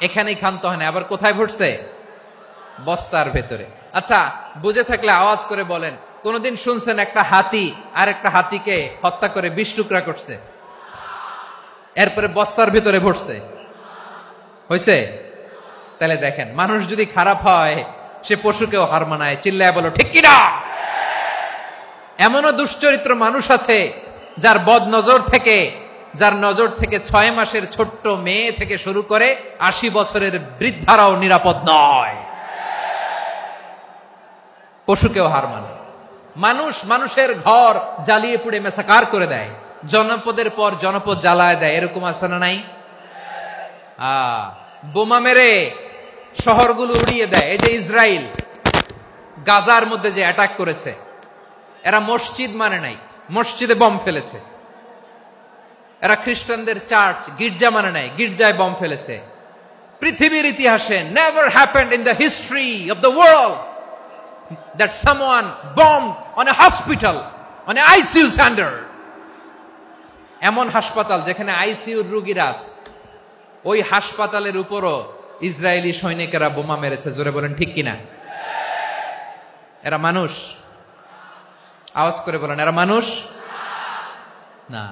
এখানেই ক্ষান্ত হয় না, আবার কোথায় ভরছে? বস্তার ভেতরে। আচ্ছা, বুঝে থাকলে আওয়াজ করে বলেন, কোনদিন শুনছেন একটা হাতি আর একটা হাতিকে হত্যা করে 20 টুকরা করছে, এরপরে বস্তার ভিতরে ভরছে? হয়েছে? তাহলে দেখেন, মানুষ যদি খারাপ হয় সে পশুকেও হার মানায়। চিল্লায় বলো ঠিক কিনা? এমনও দুশ্চরিত্র মানুষ আছে যার নজর থেকে 6 মাসের ছোট্ট মেয়ে থেকে শুরু করে 80 বছরের বৃদ্ধারাও নিরাপদ নয়। পশুকেও হার মানে। মানুষের ঘর জ্বালিয়ে পুড়ে মেসাকার করে দেয়, জনপদের পর জনপদ জ্বালায় দেয়। এরকম আছে না নাই? বোমা মেরে শহরগুলো উড়িয়ে দেয়। এই যে ইসরায়েল গাজার মধ্যে যে অ্যাটাক করেছে, এরা মসজিদ মানে নাই, মসজিদে বম ফেলেছে। এরা খ্রিস্টানদের চার্চ গির্জা মানে নাই, গির্জায় বম ফেলেছে। পৃথিবীর ইতিহাসে never happened in the history of the world that someone bombed on a hospital, on a ICU center. এমন হাসপাতাল যেখানে আইসিইউর রোগীরা আছে, ওই হাসপাতালের উপরও ইসরায়েলি সৈনিকেরা বোমা মেরেছে। জোরে বলেন ঠিক কিনা? এরা মানুষ? আওয়াজ করে বলেন, এরা মানুষ না।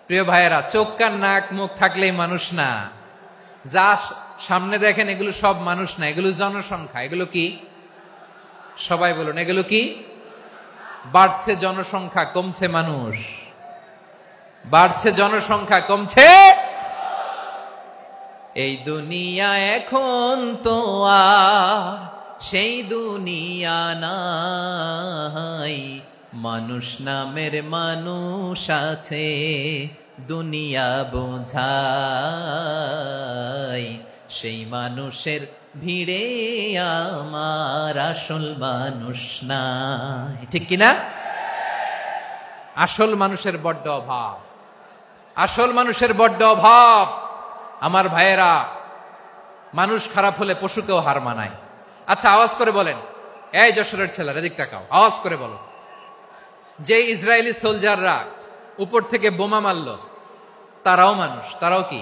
প্রিয় ভাইয়েরা, চোখ কান নাক মুখ থাকলেই মানুষ না। যা সামনে দেখেন এগুলো সব মানুষ না, এগুলো জনসংখ্যা। এগুলো কি? সবাই বলুন, এগুলো কি? বাড়ছে জনসংখ্যা, কমছে মানুষ। বাড়ছে জনসংখ্যা, কমছে। এই দুনিয়া এখন তো আর সেই দুনিয়া নাই, মানুষ নামের মানুষ আছে দুনিয়া বোঝাই, সেই মানুষের ভিড়ে আমার আসল মানুষ নাই। ঠিক কিনা? আসল মানুষের বড্ড অভাব, আসল মানুষের বড্ড অভাব। আমার ভাইয়েরা, মানুষ খারাপ হলে পশুকেও হার মানায়। আচ্ছা, আওয়াজ করে বলেন, এই যশোরের ছেলেরা এদিক তাকাও, আওয়াজ করে বলো, যে ইসরায়েলি সোলজাররা উপর থেকে বোমা মারল তারাও মানুষ? তারাও কি?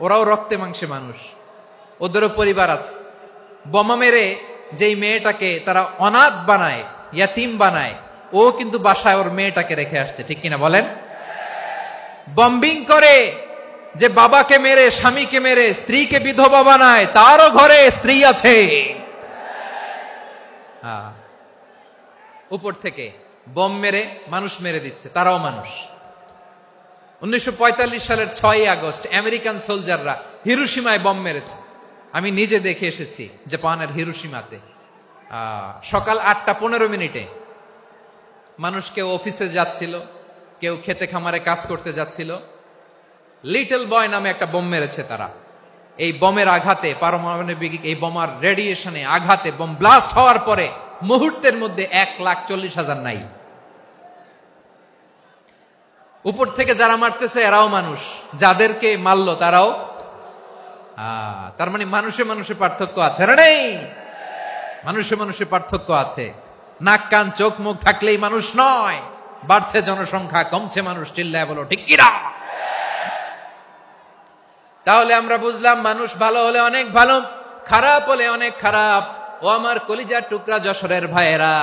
ওরাও রক্তে মাংসে মানুষ, ওদেরও পরিবার আছে। বোমা মেরে যেই মেয়েটাকে তারা অনাথ বানায়, ইয়াতিম বানায়, ও কিন্তু বাসায় ওর মেয়েটাকে রেখে আসছে। ঠিক কিনা বলেন? বম্বিং করে যে বাবাকে মেরে, স্বামীকে মেরে স্ত্রীকে বিধবা বানায়, তারও ঘরে স্ত্রী আছে। উপর থেকে বম মেরে মানুষ মেরে দিচ্ছে, তারাও মানুষ। 1945 সালের 6 আগস্ট আমেরিকান সোলজাররা হিরোশিমায় বম মেরেছে। আমি নিজে দেখে এসেছি জাপানের হিরোশিমাতে। সকাল 8:15 মানুষ কেউ অফিসে যাচ্ছিল, কেউ খেতে খামারে কাজ করতে যাচ্ছিল। লিটল বয় নামে একটা বোম মেরেছে তারা। এই বোমের আঘাতে, পারমাণবিক এই বোমার রেডিয়েশনে আঘাতে, বোম ব্লাস্ট হওয়ার পরে মুহূর্তের মধ্যে 1,40,000 নাই। উপর থেকে যারা মারতেছে এরাও মানুষ, যাদেরকে মারলো তারাও। তার মানে মানুষে মানুষে পার্থক্য আছে না? নেই? মানুষে মানুষে পার্থক্য আছে। নাক কান চোখ মুখ থাকলেই মানুষ নয়। বাড়ছে জনসংখ্যা, কমছে মানুষ, চিল্লায় বলো ঠিক কিনা? তাহলে আমরা বুঝলাম মানুষ ভালো হলে অনেক ভালো, খারাপ হলে অনেক খারাপ। ও আমার কলিজার টুকরা যশোরের ভাইয়েরা,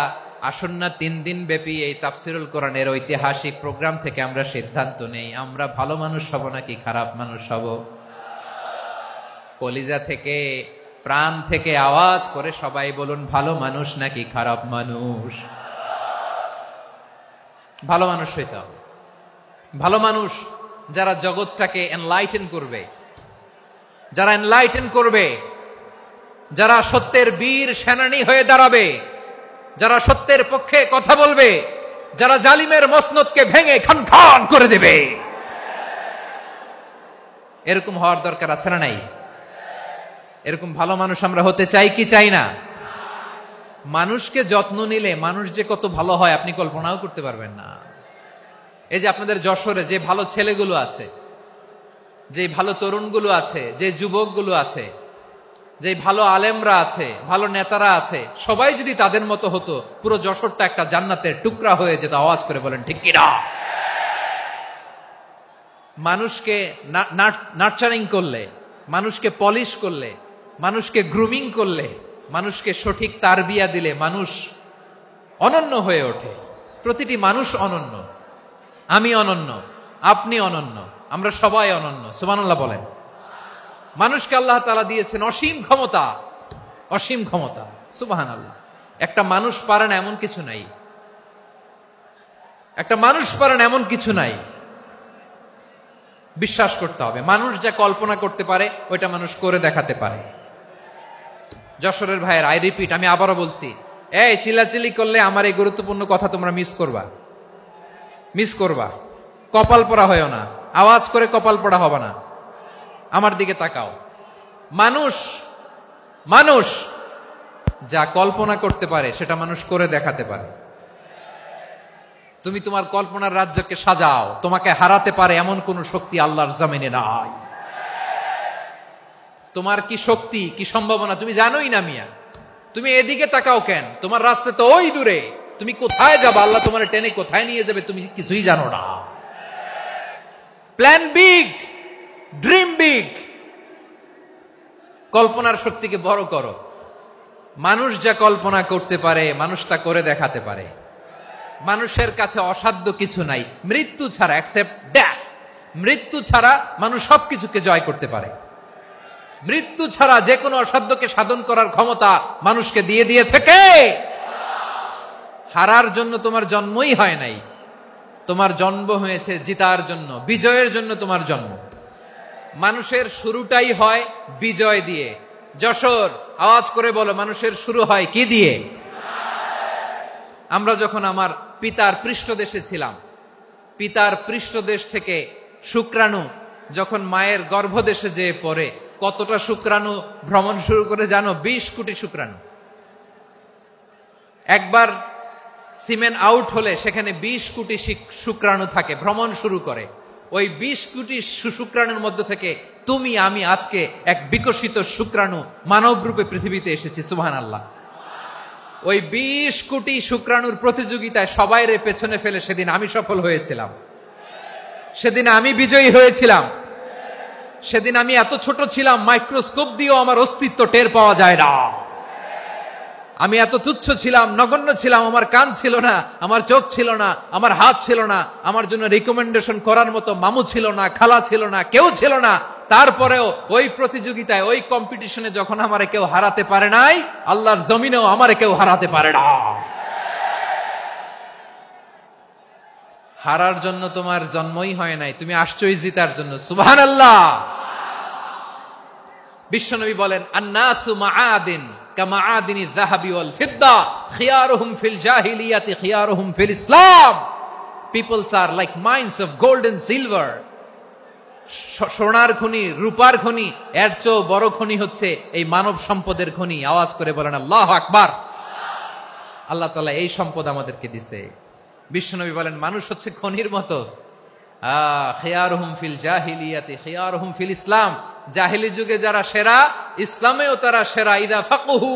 আসুন না 3 দিন ব্যাপী এই তাফসিরুল কোরআনের ঐতিহাসিক প্রোগ্রাম থেকে আমরা সিদ্ধান্ত নেই, আমরা ভালো মানুষ হব নাকি খারাপ মানুষ হব। কলিজা থেকে, প্রাণ থেকে আওয়াজ করে সবাই বলুন, ভালো মানুষ নাকি খারাপ মানুষ? ভালো মানুষ হইতে হবে। ভালো মানুষ যারা জগৎটাকে এনলাইটেন করবে, যারা এনলাইটেন করবে, যারা সত্যের বীর সেনানী হয়ে দাঁড়াবে, যারা সত্যের পক্ষে কথা বলবে, যারা জালিমের মসনদকে ভেঙে খান খান করে দেবে, এরকম হওয়ার দরকার আছে না নাই? এরকম ভালো মানুষ আমরা হতে চাই কি চাই না? মানুষকে যত্ন নিলে মানুষ যে কত ভালো হয় আপনি কল্পনাও করতে পারবেন না। এই যে আপনাদের যশোরে যে ভালো ছেলেগুলো আছে, যে ভালো তরুণগুলো আছে, যে যুবকগুলো আছে, যে ভালো আলেমরা আছে, ভালো নেতারা আছে, সবাই যদি তাদের মতো হতো, পুরো যশোরটা একটা জান্নাতের টুকরা হয়ে যেত। আওয়াজ করে বলেন ঠিক কিনা? মানুষকে নার্চারিং করলে, মানুষকে পলিশ করলে, মানুষকে গ্রুমিং করলে, মানুষকে সঠিক তারবিয়া দিলে মানুষ অনন্য হয়ে ওঠে। প্রতিটি মানুষ অনন্য। আমি অনন্য, আপনি অনন্য, আমরা সবাই অনন্য। সুবহানাল্লাহ বলেন। মানুষকে আল্লাহ তাআলা দিয়েছেন অসীম ক্ষমতা, অসীম ক্ষমতা। সুবহানাল্লাহ। একটা মানুষ পারে না এমন কিছু নাই, একটা মানুষ পারে না এমন কিছু নাই। বিশ্বাস করতে হবে, মানুষ যা কল্পনা করতে পারে ওইটা মানুষ করে দেখাতে পারে। যশোরের ভাইয়ের, আই রিপিট, আমি আবারও বলছি, এই চিল্লাচিল্লি করলে আমার এই গুরুত্বপূর্ণ কথা তোমরা মিস করবা, মিস করবা। কপাল পড়া হয় না, আওয়াজ করে কপাল পড়া হবে না। আমার দিকে তাকাও। মানুষ, মানুষ যা কল্পনা করতে পারে সেটা মানুষ করে দেখাতে পারে। তুমি তোমার কল্পনার রাজ্যকে সাজাও, তোমাকে হারাতে পারে এমন কোন শক্তি আল্লাহর জমিনে নাই। তোমার কি শক্তি, কি সম্ভাবনা তুমি জানোই না মিয়া। তুমি এদিকে তাকাও কেন? তোমার রাস্তা তো ওই দূরে। তুমি কোথায় যাবে, আল্লাহ তোমার টেনে কোথায় নিয়ে যাবে তুমি কিছুই জানো না। Plan big, dream big. কল্পনার শক্তিকে বড় করো। মানুষ যা কল্পনা করতে পারে মানুষ তা করে দেখাতে পারে। মানুষের কাছে অসাধ্য কিছু নাই মৃত্যু ছাড়া, এক্সেপ্ট ডেথ। মৃত্যু ছাড়া মানুষ সবকিছুকে জয় করতে পারে। মৃত্যু ছাড়া যে কোনো অসাধ্যকে সাধন করার ক্ষমতা মানুষকে দিয়ে দিয়েছে কে? হারার জন্য তোমার জন্মই হয় নাই, তোমার জন্ম হয়েছে জিতার জন্য, বিজয়ের জন্য তোমার জন্ম। মানুষের শুরুটাই হয় বিজয় দিয়ে। যশোর, আওয়াজ করে বলো, মানুষের শুরু হয় কি দিয়ে? আমরা যখন আমার পিতার পৃষ্ঠদেশে ছিলাম, পিতার পৃষ্ঠদেশ থেকে শুক্রাণু যখন মায়ের গর্ভদেশে যেয়ে পড়ে, কতটা শুক্রাণু ভ্রমণ শুরু করে জানো? 20 কোটি শুক্রাণু। একবার সিমেন আউট হলে সেখানে 20 কোটি শুক্রাণু থাকে, ভ্রমণ শুরু করে। ওই 20 কোটি শুক্রাণুর মধ্যে থেকে তুমি আমি আজকে এক বিকশিত শুক্রাণু মানব রূপে পৃথিবীতে এসেছি। সুবহানাল্লাহ। ওই 20 কোটি শুক্রাণুর প্রতিযোগিতায় সবাই রে পেছনে ফেলে সেদিন আমি সফল হয়েছিলাম, সেদিন আমি বিজয়ী হয়েছিলাম। সেদিন আমি এত ছোট ছিলাম, মাইক্রোস্কোপ দিয়েও আমার অস্তিত্ব টের পাওয়া যায় না। আমি এত তুচ্ছ ছিলাম, নগণ্য ছিলাম। আমার কান ছিল না, আমার চোখ ছিল না, আমার হাত ছিল না, আমার জন্য রিকমেন্ডেশন করার মতো মামু ছিল না, খালা ছিল না, কেউ ছিল না। তারপরেও ওই প্রতিযোগিতায়, ওই কম্পিটিশনে যখন আমারে কেউ হারাতে পারে নাই, আল্লাহর জমিনেও আমারে কেউ হারাতে পারে না। হারার জন্য তোমার জন্মই হয় নাই, তুমি আসছই জিতার জন্য। সুবহানাল্লাহ। বিশ্বনবী বলেন, আন্নাসু মাআদিন কামাআদিনি যাহাবি ওয়াল ফিদ্দা খিয়ারুহুম ফিল জাহিলিয়াতি খিয়ারুহুম ফিল ইসলাম। Peoples are like mines of gold and silver. সোনার খনি, রূপার খনি, এর চেয়েও বড় খনি হচ্ছে এই মানব সম্পদের খনি। আওয়াজ করে বলেন আল্লাহু আকবার। আল্লাহ তাআলা এই সম্পদ আমাদেরকে দিছে। বিশ্বনবী বলেন, মানুষ হচ্ছে খনির মতো, খিয়ারুহুম ফিল জাহিলিয়াতি খিয়ারুহুম ফিল ইসলাম, জাহিলি যুগে যারা সেরা, ইসলামেও তারা সেরা। ইদা ফাকুহু,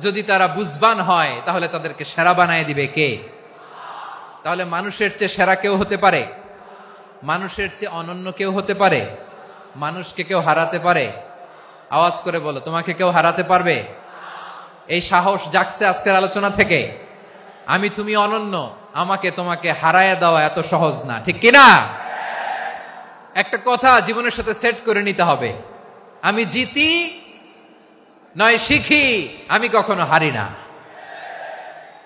যদি তারা বুঝবান হয় তাহলে তাদেরকে সেরা বানায় দিবে কে? তাহলে মানুষের চেয়ে সেরা কেউ হতে পারে? মানুষের চেয়ে অনন্য কেউ হতে পারে? মানুষকে কেউ হারাতে পারে? আওয়াজ করে বলো, তোমাকে কেউ হারাতে পারবে? এই সাহস জাগছে আজকের আলোচনা থেকে। আমি তুমি অনন্য, আমাকে তোমাকে হারায় দেওয়া এত সহজ না, ঠিক কিনা? একটা কথা জীবনের সাথে সেট করে নিতে হবে, আমি জিতি নয় শিখি, আমি কখনো হারি না।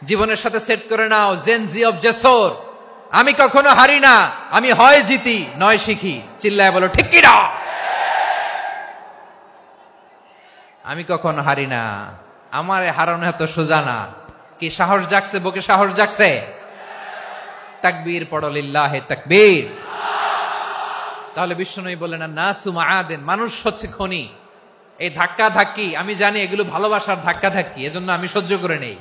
জীবনের সাথে সেট করে নাও, জেনজি অফ জেসর, আমি কখনো হারি না, আমি হয় জিতি নয় শিখি। চিল্লায় বলো ঠিক কিনা? আমি কখনো হারি না, আমার হারানো এত সোজা না। কি সাহস জাগছে? বুকে সাহস জাগছে? তাকবীর পড়ো, লিল্লাহে তাকবীর। তাহলে বিশ্বনবী বললেন নাসু মাআদিন, মানুষ হচ্ছে খনি। এই ধাক্কা ধাক্কি আমি জানি এগুলো ভালোবাসার ধাক্কা ধাক্কি, এজন্য আমি সহ্য করে নেই।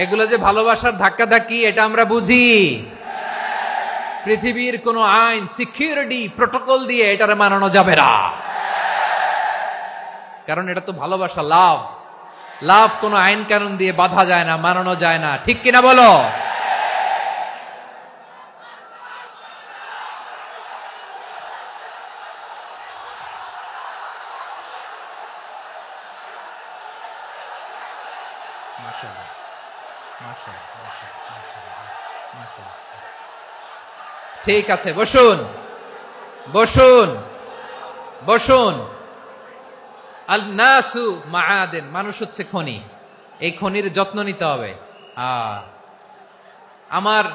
এগুলো যে ভালোবাসার ধাক্কা ধাক্কি এটা আমরা বুঝি। পৃথিবীর কোন আইন, সিকিউরিটি প্রটোকল দিয়ে এটারে মানানো যাবে না, কারণ এটা তো ভালোবাসা, লাভ। লাভ কোন আইন কানুন দিয়ে বাধা যায় না, মানানো যায় না, ঠিক কিনা বলো? ঠিক আছে, বসুন বসুন বসুন। আল নাসু মাআদিন, মানুষ হচ্ছে খনি, এই খনির যত্ন নিতে হবে। আমার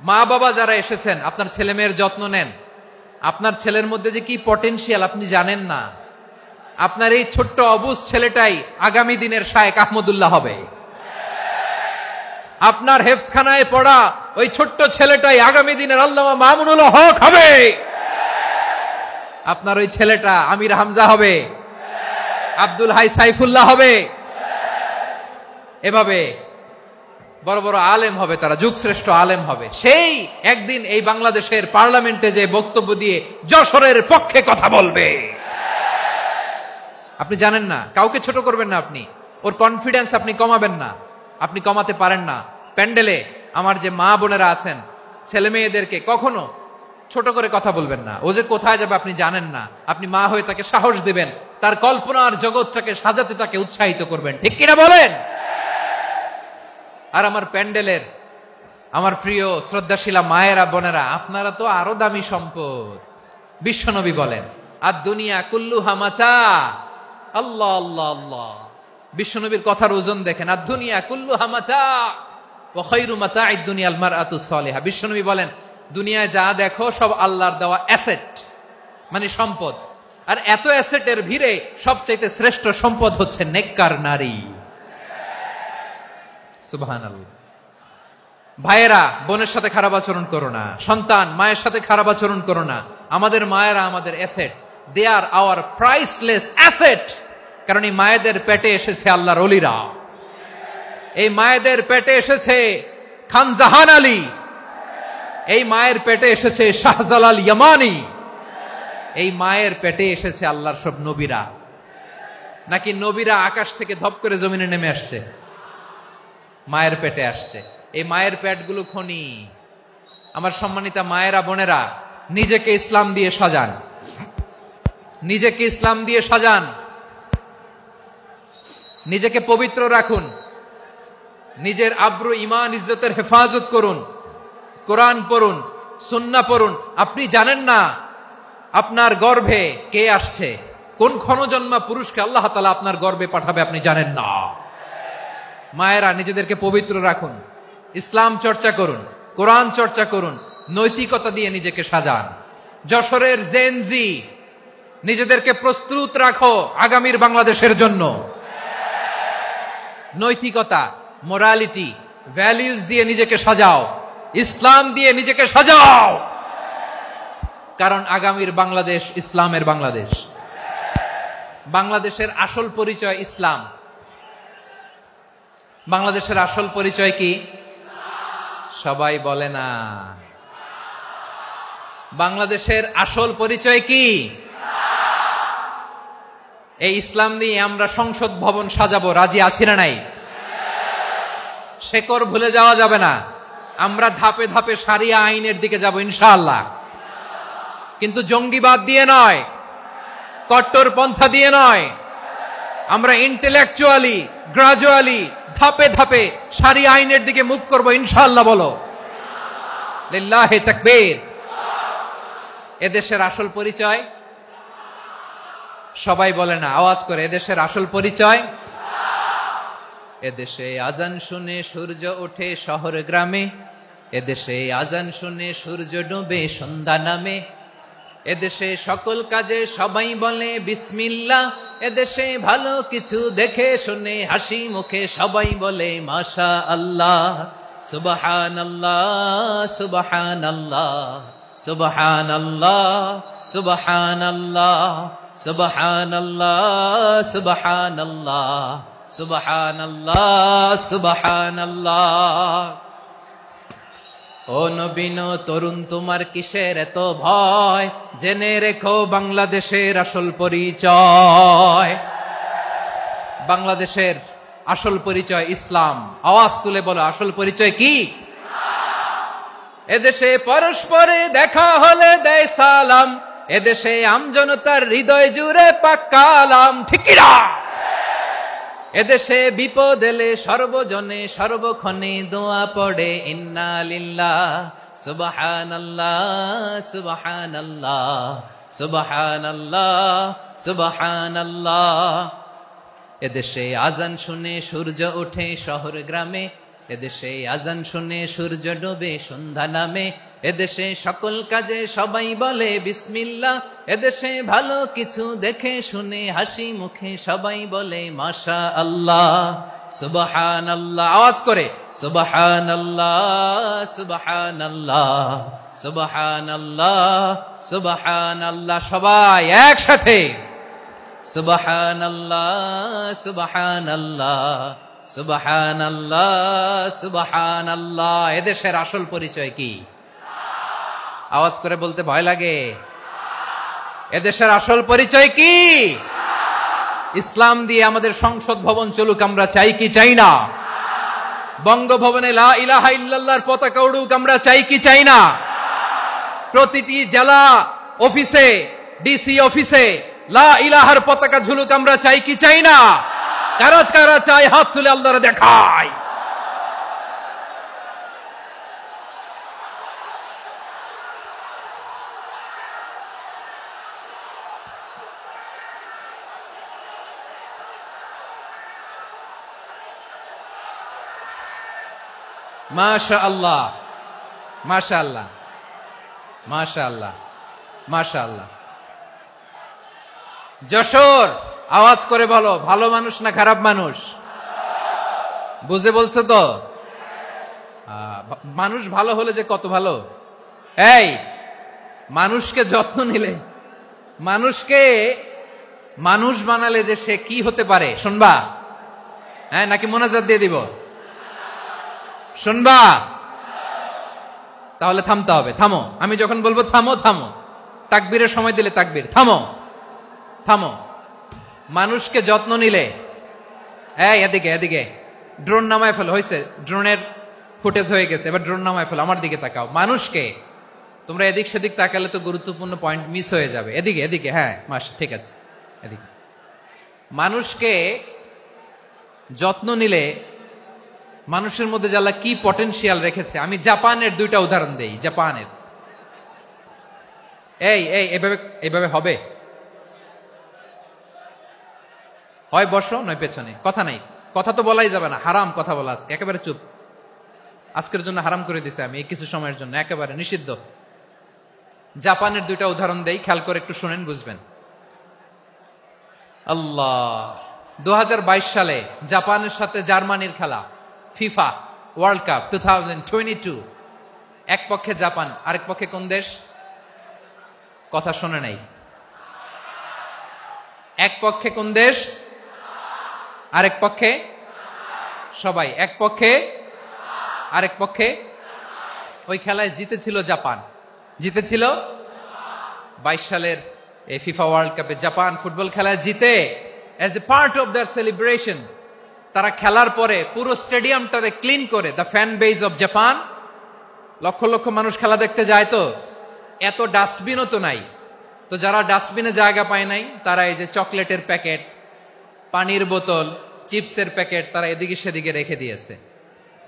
মা বাবা যারা এসেছেন, আপনার ছেলে মেয়ের যত্ন নেন। আপনার ছেলের মধ্যে যে কি পটেনশিয়াল আপনি জানেন না। আপনার এই ছোট্ট অবুজ ছেলেটাই আগামী দিনের শায়েখ আহমদুল্লাহ হবে। আপনার হেফজখানায় পড়া ওই ছোট্ট ছেলেটাই আগামী দিনের আল্লামা মামুনুল হক হবে। আপনার ওই ছেলেটা আমির হামজা হবে, আব্দুল হাই সাইফুল্লাহ হবে। এভাবে বড় বড় আলেম হবে, তারা যুগশ্রেষ্ঠ আলেম হবে। সেই একদিন এই বাংলাদেশের পার্লামেন্টে যে বক্তব্য দিয়ে যশোরের পক্ষে কথা বলবে। আপনি জানেন না, কাউকে ছোট করবেন না আপনি, ওর কনফিডেন্স আপনি কমাবেন না, আপনি কমাতে পারেন না। প্যান্ডেলে আমার যে মা বোনেরা আছেন, ছেলে মেয়েদেরকে কখনো ছোট করে কথা বলবেন না। ও যে কোথায় যাবে আপনি জানেন না, আপনি মা হয়ে তাকে সাহস দিবেন, তার কল্পনার জগৎটাকে সাজাতে তাকে উৎসাহিত করবেন, ঠিক কিনা বলেন? আর আমার প্যান্ডেলের আমার প্রিয় শ্রদ্ধাশীলা মায়েরা বোনেরা, আপনারা তো আরো দামি সম্পদ। বিশ্বনবী বলেন আর দুনিয়া কুল্লুহা মাতা। আল্লাহ আল্লাহ আল্লাহ, বিশ্বনবীর কথার ওজন দেখেন। আর দুনিয়া কুল্লুহা মাতা ওয়া খায়রু মাতা'আদ দুনিয়াল মারআতু সালিহা। বিশ্বনবী বলেন দুনিয়ায় যা দেখো সব আল্লাহর দেওয়া অ্যাসেট, মানে সম্পদ। আর এত অ্যাসেটের ভিড়ে সবচাইতে শ্রেষ্ঠ সম্পদ হচ্ছে নেককার নারী। সুবহানাল্লাহ। ভাইয়েরা বোনের সাথে খারাপ আচরণ করো না, সন্তান মায়ের সাথে খারাপ আচরণ করো না। আমাদের মায়েরা আমাদের asset, they are our priceless asset. কারণ এই মায়েদের পেটে এসেছে আল্লাহর ওলিরা, এই মায়েদের পেটে এসেছে খান জাহান আলী, এই মায়ের পেটে এসেছে শাহজালাল ইয়ামানি, এই মায়ের পেটে এসেছে আল্লাহর সব নবীরা। নাকি নবীরা আকাশ থেকে ধপ করে জমিনে নেমে আসছে? মায়ের পেটে আসছে। এই মায়ের পেটগুলো খনি। আমার সম্মানিতা মায়েরা বোনেরা, নিজেকে ইসলাম দিয়ে সাজান, নিজেকে ইসলাম দিয়ে সাজান, নিজেকে পবিত্র রাখুন, নিজের আব্রু ইমান ইজ্জতের হেফাজত করুন, কোরআন পড়ুন, সুন্নাহ পড়ুন। আপনি জানেন না আপনার গর্ভে কে আসছে, কোন ক্ষণজন্মা পুরুষকে আল্লাহ তাআলা আপনার গর্ভে পাঠাবে আপনি জানেন না। মায়েরা নিজেদেরকে পবিত্র রাখুন, ইসলাম চর্চা করুন, কোরআন চর্চা করুন, নৈতিকতা দিয়ে নিজেকে সাজান। যশোরের জেনজি, নিজেদেরকে প্রস্তুত রাখো আগামীর বাংলাদেশের জন্য। নৈতিকতা, মোরালিটি, ভ্যালিউজ দিয়ে নিজেকে সাজাও, ইসলাম দিয়ে নিজেকে সাজাও। কারণ আগামীর বাংলাদেশ ইসলামের বাংলাদেশ। বাংলাদেশের আসল পরিচয় ইসলাম। বাংলাদেশের আসল পরিচয় কি? সবাই বলে না। বাংলাদেশের আসল পরিচয় কি? এই ইসলাম নিয়ে আমরা সংসদ ভবন সাজাবো, রাজি আছি না নাই? শেকড় ভুলে যাওয়া যাবে না। আমরা ধাপে ধাপে শারিয়া আইনের দিকে যাব ইনশাআল্লাহ, কিন্তু জঙ্গিবাদ দিয়ে নয়, কট্টর পন্থা দিয়ে নয়। আমরা ইন্টেলেকচুয়ালি গ্রাজুয়ালি ধাপে ধাপে শারিয়া আইনের দিকে মুভ করব ইনশাআল্লাহ। বলো লিল্লাহি তাকবীর। এদেশের আসল পরিচয় সবাই বলে না, আওয়াজ করে, এদেশের আসল পরিচয়। এদেশে আজান শুনে সূর্য ওঠে শহর গ্রামে, এদেশে আজান শুনে সূর্য ডুবে সন্ধ্যা নামে, এদেশে সকল কাজে সবাই বলে বিসমিল্লাহ, এদেশে ভালো কিছু দেখে শুনে হাসি মুখে সবাই বলে মাশা আল্লাহ, সুবহানাল্লাহ সুবহানাল্লাহ সুবহানাল্লাহ সুবহানাল্লাহ সুবহানাল্লাহ সুবহানাল্লাহ সুবহানাল্লাহ সুবহানাল্লাহ। ও নবীন তরুণ, তোমার কিসের এত ভয়? জেনে রেখো বাংলাদেশের আসল পরিচয়। বাংলাদেশের আসল পরিচয় ইসলাম। আওয়াজ তুলে বলো, আসল পরিচয় কি? এদেশে পরস্পরে দেখা হলে দেয় সালাম, এদেশে আমজনতার হৃদয় জুড়ে পাক্কা আলাম, ঠিক কি না? এদেশে বিপদ এলে সর্বজনে সর্বক্ষণে দোয়া পড়ে ইন্না লিল্লাহ সুবহানাল্লাহ সুবহানাল্লাহ সুবহানাল্লাহ সুবহানাল্লাহ। এদেশে আজান শুনে সূর্য ওঠে শহর গ্রামে, এদেশে আজান শুনে সূর্য ডুবে সন্ধ্যা নামে, এদেশে সকল কাজে সবাই বলে বিসমিল্লাহ, এদেশে ভালো কিছু দেখে শুনে হাসি মুখে সবাই বলে মাশা আল্লাহ সুবহানাল্লাহ। আওয়াজ করে সুবহানাল্লাহ সুবহানাল্লাহ সুবহানাল্লাহ সুবহানাল্লাহ। সবাই একসাথে সুবহানাল্লাহ সুবহানাল্লাহ সুবহানাল্লাহ সুবহানাল্লাহ। এদেশের আসল পরিচয় কি? আওয়াজ করে বলতে ভয় লাগে। এদেশের আসল পরিচয় কি? ইসলাম দিয়ে আমাদের সংসদ ভবন চলুক, আমরা চাই কি চাই না? বঙ্গভবনে লা ইলাহা ইল্লাল্লাহর পতাকা উড়ুক, আমরা চাই কি চাই না? প্রতিটি জেলা অফিসে, ডিসি অফিসে লা ইলাহার পতাকা ঝুলুক, আমরা চাই কি চাই না? কারা কারা চাই হাত তুলে আল্লাহরে দেখায়। মাশাআল্লাহ মাশাআল্লাহ মাশাআল্লাহ মাশাআল্লাহ। যশোর, আওয়াজ করে বলো, ভালো মানুষ না খারাপ মানুষ? বুঝে বলছো তো? মানুষ ভালো হলে যে কত ভালো। এই মানুষকে যত্ন নিলে, মানুষকে মানুষ বানালে যে সে কি হতে পারে শুনবা? হ্যাঁ, নাকি মোনাজাত দিয়ে দিব? শুনবা? তাহলে থামতে হবে। থামো, আমি যখন বলবো থামো থামো, তাকবীরের সময় দিলে তাকবীর, থামো থামো। মানুষকে যত্ন নিলে, এই এদিকে এদিকে, ড্রোন নামায় ফেলো। হয়েছে, ড্রোনের ফুটেজ হয়ে গেছে, এবার ড্রোন নামায় ফেলো। আমার দিকে তাকাও। মানুষকে, তোমরা এদিক সেদিক তাকালে তো গুরুত্বপূর্ণ পয়েন্ট মিস হয়ে যাবে। এদিকে এদিকে, হ্যাঁ মাস, ঠিক আছে, এদিকে। মানুষকে যত্ন নিলে মানুষের মধ্যে যারা কি পটেনশিয়াল রেখেছে। আমি জাপানের দুইটা উদাহরণ দেই। জাপানের, এই এই এভাবে এভাবে হবে, হয় বসো নয় পেছনে, কথা নাই, কথা তো বলাই যাবে না, হারাম কথা বলা। আজকে একেবারে চুপ, আজকের জন্য হারাম করে দিছে আমি, এই কিছু সময়ের জন্য একেবারে নিষিদ্ধ। জাপানের দুইটা উদাহরণ দেই, খেয়াল করে একটু শুনেন, বুঝবেন। আল্লাহ, 2022 সালে জাপানের সাথে জার্মানির খেলা, ফিফা ওয়ার্ল্ড কাপ 2022। এক পক্ষে জাপান, আরেক পক্ষে কোন দেশ? কথা শোনে নাই। এক পক্ষে কোন দেশ, আরেক পক্ষে সবাই। এক পক্ষে, আরেক পক্ষে ওই খেলায় জিতেছিল জাপান, জিতেছিল 22 সালের এই ফিফা ওয়ার্ল্ড কাপে জাপান ফুটবল খেলায় জিতে as a part of their celebration তারা খেলার পরে পুরো স্টেডিয়ামটারে ক্লিন করে, the fan base of Japan, লক্ষ লক্ষ মানুষ খেলা দেখতে যায়, তো এত ডাস্টবিনও তো নাই, তো যারা ডাস্টবিনে জায়গা পায় নাই তারা এই যে চকলেটের প্যাকেট, পানির বোতল, চিপসের প্যাকেট তারা এদিকে সেদিকে রেখে দিয়েছে।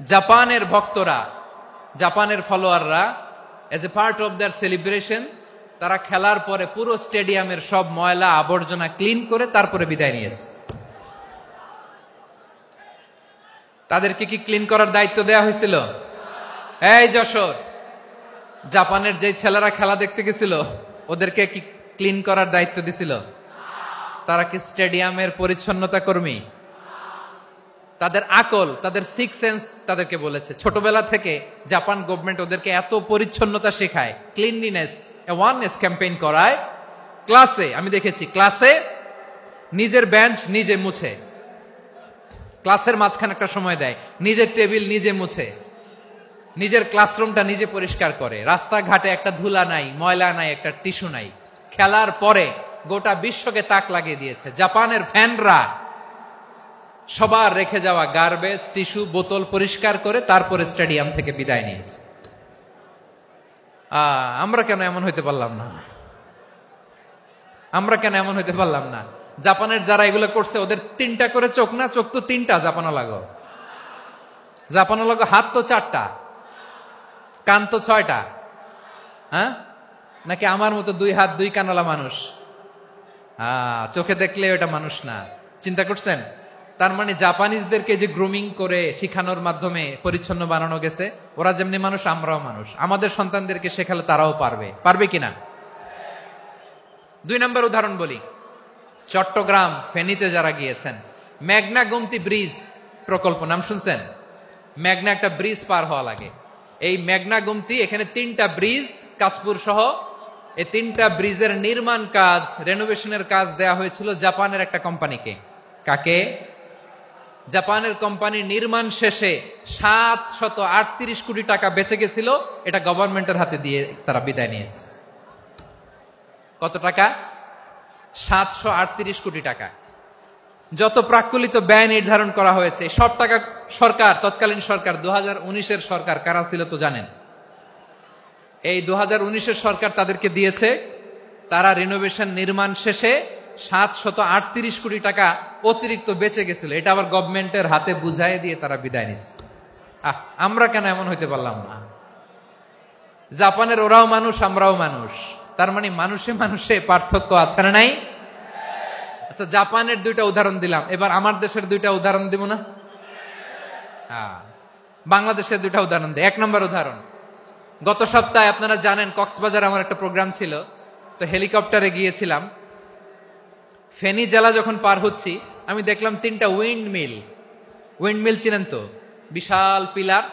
জাপানের ভক্তরা, জাপানের ফলোয়াররা as a part of their celebration তারা খেলার পরে পুরো স্টেডিয়ামের সব ময়লা আবর্জনা ক্লিন করে তারপরে বিদায় নিয়েছে। তাদেরকে কি ক্লিন করার দায়িত্ব দেয়া হয়েছিল? এই যশোর, জাপানের যে ছেলেরা খেলা দেখতে গেছিল ওদেরকে কি ক্লিন করার দায়িত্ব দিছিল? তারা কি স্টেডিয়ামের পরিচ্ছন্নতা কর্মী? তাদের আকল, তাদের সিক্স সেন্স তাদেরকে বলেছে। ছোটবেলা থেকে জাপান গভর্নমেন্ট ওদেরকে এত পরিচ্ছন্নতা শেখায়, ক্লিনলিনেস অ্যাওয়ারনেস ক্যাম্পেইন করায়। ক্লাসে আমি দেখেছি, ক্লাসে নিজের বেঞ্চ নিজে মুছে, ক্লাসের মাঝখানে একটা সময় দেয়, নিজের টেবিল নিজে মুছে, নিজের ক্লাসরুমটা নিজে পরিষ্কার করে, রাস্তাঘাটে একটা ধুলা নাই, ময়লা নাই, একটা টিস্যু নাই। খেলার পরে গোটা বিশ্বকে তাক লাগিয়ে দিয়েছে। জাপানের ফ্যানরা সবার রেখে যাওয়া গার্বেজ, টিস্যু, বোতল পরিষ্কার করে তারপরে স্টেডিয়াম থেকে বিদায় নিয়েছে। আমরা কেন এমন হইতে পারলাম না? আমরা কেন এমন হইতে পারলাম না? জাপানের যারা এগুলো করছে ওদের 3টা করে চোখ না? চোখ তো 3টা, জাপানো লাগো, জাপানো লাগো, হাত তো 4টা, কান তো 6টা। হ্যাঁ, নাকি আমার মতো 2 হাত 2 কানওয়ালা মানুষ? চোখে দেখলে ওটা মানুষ না। চিন্তা করছেন? তার মানে জাপানিজদেরকে যে গ্রুমিং করে শিখানোর মাধ্যমে পরিচ্ছন্ন বানানো গেছে, ওরা যেমনি মানুষ আমরাও মানুষ। আমাদের সন্তানদেরকে শেখালে তারাও পারবে, পারবে কিনা? 2 নম্বর উদাহরণ বলি। চট্টগ্রাম ফেনীতে যারা গিয়েছেন, মেঘনা গোমতী ব্রিজ প্রকল্প নাম শুনছেন? মেঘনা একটা ব্রিজ পার হওয়া লাগে। এই মেঘনা গোমতী, এখানে 3টা ব্রিজ কাঁচপুর সহ, এই 3টা ব্রিজের নির্মাণ কাজ, রেনোভেশনের কাজ দেয়া হয়েছিল জাপানের একটা কোম্পানিকে। কাকে? জাপানের কোম্পানি। নির্মাণ শেষে 738 কোটি টাকা বেঁচে গেছিল, এটা গভর্নমেন্টের হাতে দিয়ে তারা বিদায় নিয়েছে। কত টাকা? 738 কোটি টাকা। যত প্রাক্কলিত ব্যয় নির্ধারণ করা হয়েছে সব টাকা সরকার, তৎকালীন সরকার 2019-এর সরকার, কারা ছিল তো জানেন? এই 2019-এর সরকার তাদেরকে দিয়েছে। তারা রিনোভেশন নির্মাণ শেষে 738 কোটি টাকা অতিরিক্ত বেঁচে গেছিল, এটা আবার গভর্নমেন্টের হাতে বুঝাই দিয়ে তারা বিদায় নিচ্ছে। আমরা কেন এমন হইতে পারলাম না? জাপানের ওরাও মানুষ, আমরাও মানুষ, তার মানে মানুষে মানুষে পার্থক্য আছে না নাই? আচ্ছা, জাপানের 2টা উদাহরণ দিলাম, এবার আমার দেশের 2টা উদাহরণ দিব না? বাংলাদেশের 2টা উদাহরণ দিই। 1 নম্বর উদাহরণ, গত সপ্তাহে আপনারা জানেন কক্সবাজার আমার একটা প্রোগ্রাম ছিল, তো হেলিকপ্টারে গিয়েছিলাম। ফেনী জেলা যখন পার হচ্ছি আমি দেখলাম 3টা উইন্ডমিল। উইন্ডমিল চিনেন তো? বিশাল পিলার,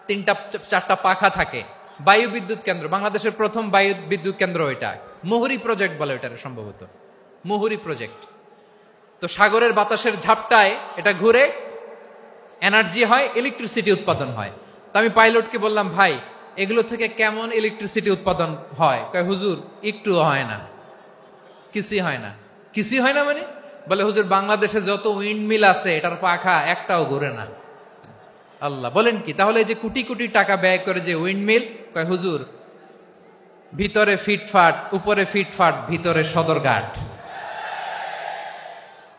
3টা 4টা পাখা থাকে। বায়ু বিদ্যুৎ কেন্দ্র, বাংলাদেশের প্রথম বায়ু বিদ্যুৎ কেন্দ্র এটা। মুহুরী প্রজেক্ট বলে এটার, সম্ভবত মুহুরী প্রজেক্ট। তো সাগরের বাতাসের ঝাপটায় এটা ঘুরে এনার্জি হয়, ইলেকট্রিসিটি উৎপাদন হয়। তো আমি পাইলটকে বললাম, ভাই এগুলো থেকে কেমন ইলেকট্রিসিটি উৎপাদন হয়? কয়, হুজুর একটুও হয় না, কিছুই হয় না। কিছুই হয় না মানে? বলে, হুজুর বাংলাদেশে যত উইন্ডমিল আছে এটার পাখা একটাও ঘুরে না। আল্লাহ, বলেন কি? তাহলে যে কোটি কোটি টাকা ব্যয় করে যে উইন্ডমিল, কয় হুজুর ভিতরে ফিটফাট, উপরে ফিটফাট, ভিতরে সদরঘাট।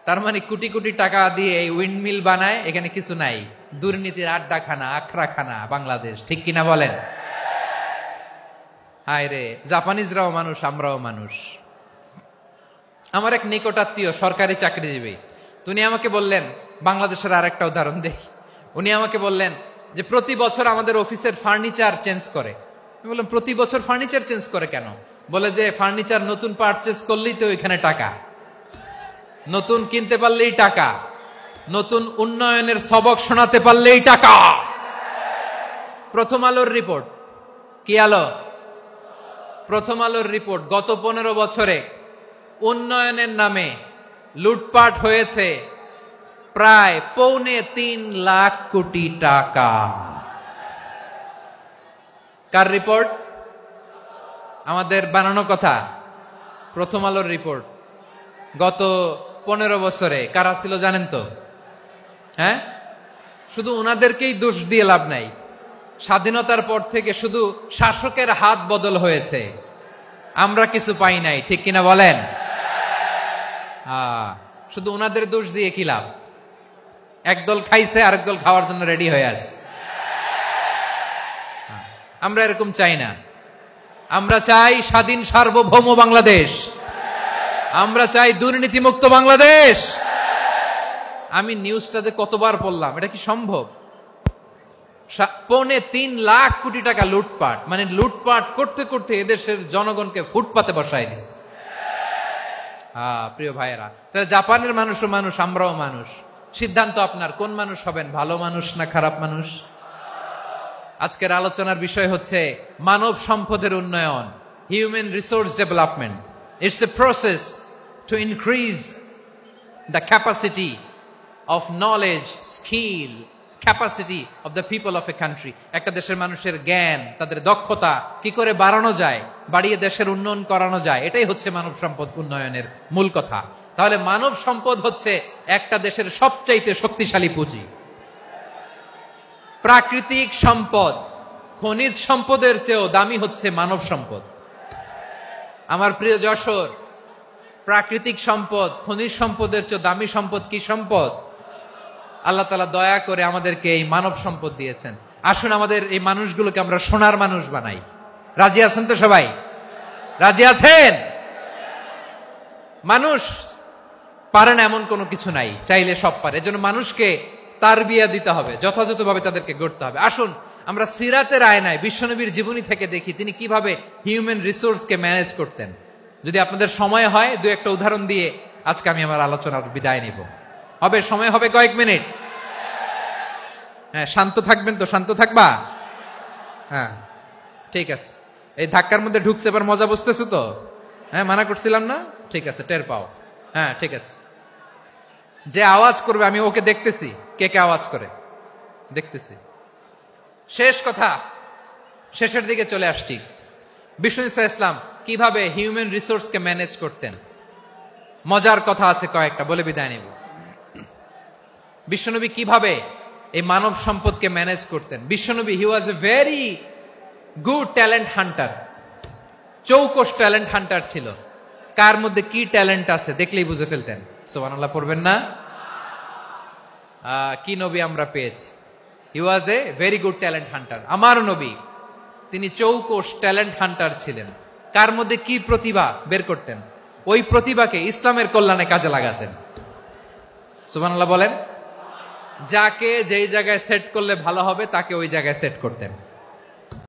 তার মানে কোটি কোটি টাকা দিয়ে এই উইন্ডমিল বানায়, এখানে কিছু নাই। দুর্নীতির আড্ডাখানা, আখড়াখানা বাংলাদেশ, ঠিক কিনা বলেন? হায় রে, জাপানিজরাও মানুষ, আমরাও মানুষ। আমার এক নিকটাত্মীয় সরকারি চাকরিজীবী, উনি আমাকে বললেন, বাংলাদেশের আর একটা উদাহরণ দেই। উনি আমাকে বললেন যে প্রতি বছর আমাদের অফিসের ফার্নিচার চেঞ্জ করে। আমি বললাম, প্রতি বছর ফার্নিচার চেঞ্জ করে কেন? বলে যে ফার্নিচার নতুন পারচেজ করলেই তো এখানে টাকা, নতুন কিনতে পারলেই টাকা, নতুন উন্নয়নের সবক শোনাতে পারলেই টাকা। প্রথম আলোর রিপোর্ট। কি আলো? প্রথম আলোর রিপোর্ট। গত 15 বছরে উন্নয়নের নামে লুটপাট হয়েছে প্রায় 3.25 লাখ কোটি টাকা। কার রিপোর্ট? আমাদের বানানো কথা। প্রথম আলোর রিপোর্ট। গত 15 বছরে কারা ছিল জানেন তো? হ্যাঁ, শুধু ওনাদেরকেই দোষ দিয়ে লাভ নাই। স্বাধীনতার পর থেকে শুধু শাসকের হাত বদল হয়েছে, আমরা কিছু পাই নাই। ঠিক কিনা বলেন? শুধু ওনাদের দোষ দিয়ে কি লাভ? একদল খাইছে, আরেক দল খাওয়ার জন্য রেডি হয়ে আছে। আমরা এরকম চাই না। আমরা চাই স্বাধীন সার্বভৌম বাংলাদেশ। আমরা চাই দুর্নীতিমুক্ত বাংলাদেশ। আমি নিউজটা যে কতবার পড়লাম, এটা কি সম্ভব? 3.25 লাখ কোটি টাকা লুটপাট, মানে লুটপাট করতে করতে এদেশের জনগণকে ফুটপাতে বসায় দিচ্ছে। প্রিয় ভাইয়েরা, তাহলে জাপানের মানুষও মানুষ, আমরাও মানুষ। সিদ্ধান্ত আপনার, কোন মানুষ হবেন, ভালো মানুষ না খারাপ মানুষ? আজকের আলোচনার বিষয় হচ্ছে মানব সম্পদের উন্নয়ন, human resource development. It's a process to increase the capacity of knowledge, skill, capacity of the people of a country. একটা দেশের মানুষের জ্ঞান, তাদের দক্ষতা কি করে বাড়ানো যায়, বাড়িয়ে দেশের উন্নয়ন করানো যায়, এটাই হচ্ছে মানব সম্পদ উন্নয়নের মূল কথা। তাহলে মানব সম্পদ হচ্ছে একটা দেশের সবচাইতে শক্তিশালী পুঁজি। প্রাকৃতিক সম্পদ, খনিজ সম্পদের চেয়েও দামি হচ্ছে মানব সম্পদ। আমার প্রিয় যশোর, প্রাকৃতিক সম্পদ, খনিজ সম্পদের চেয়ে দামি সম্পদ কি সম্পদ? আল্লাহ তাআলা দয়া করে আমাদেরকে এই মানব সম্পদ দিয়েছেন। আসুন আমাদের এই মানুষগুলোকে আমরা সোনার মানুষ বানাই। রাজি আছেন তো সবাই? রাজি আছেন? মানুষ পারে না এমন কোনো কিছু নাই, চাইলে সব পারে। এজন্য মানুষকে তারবিয়া দিতে হবে, যথাযথভাবে তাদেরকে গড়তে হবে। আসুন আমরা সিরাতের আয়নায় বিশ্বনবীর জীবনী থেকে দেখি তিনি কিভাবে হিউম্যান রিসোর্সকে ম্যানেজ করতেন। যদি আপনাদের সময় হয়, দু একটা উদাহরণ দিয়ে আজকে আমি আমার আলোচনার বিদায় নিব। হবে সময় হবে কয়েক মিনিট? হ্যাঁ, শান্ত থাকবেন তো? শান্ত থাকবা? হ্যাঁ, ঠিক আছে। এই ধাক্কার মধ্যে ঢুকছে, এবার মজা বুঝতেছো তো? হ্যাঁ, মানা করছিলাম না? ঠিক আছে, টের পাও। হ্যাঁ, ঠিক আছে। যে আওয়াজ করবে আমি ওকে দেখতেছি, কে কে আওয়াজ করে দেখতেছি। শেষ কথা, শেষের দিকে চলে আসছি। বিষ্ণু ইসলাম কিভাবে হিউম্যান রিসোর্সকে ম্যানেজ করতেন, মজার কথা আছে কয়েকটা, বলে বিদায় নিব। বিশ্বনবী কিভাবে এই মানব সম্পদকে ম্যানেজ করতেন। বিশ্বনবী he was a very good talent hunter, চৌকস ট্যালেন্ট হান্টার ছিল। কার মধ্যে কি ট্যালেন্ট আছে দেখলেই বুঝে ফেলতেন। সুবহানাল্লাহ পড়বেন না? কি নবী আমরা পেয়েছি! He was a very good talent hunter. আমার নবী তিনি চৌকস ট্যালেন্ট হান্টার ছিলেন। কার মধ্যে কি প্রতিভা বের করতেন, ওই প্রতিভাকে ইসলামের কল্যাণে কাজে লাগাতেন। সুবহানাল্লাহ বলেন। যাকে যেই জায়গায় সেট করলে ভালো হবে তাকে ওই জায়গায় সেট করতেন।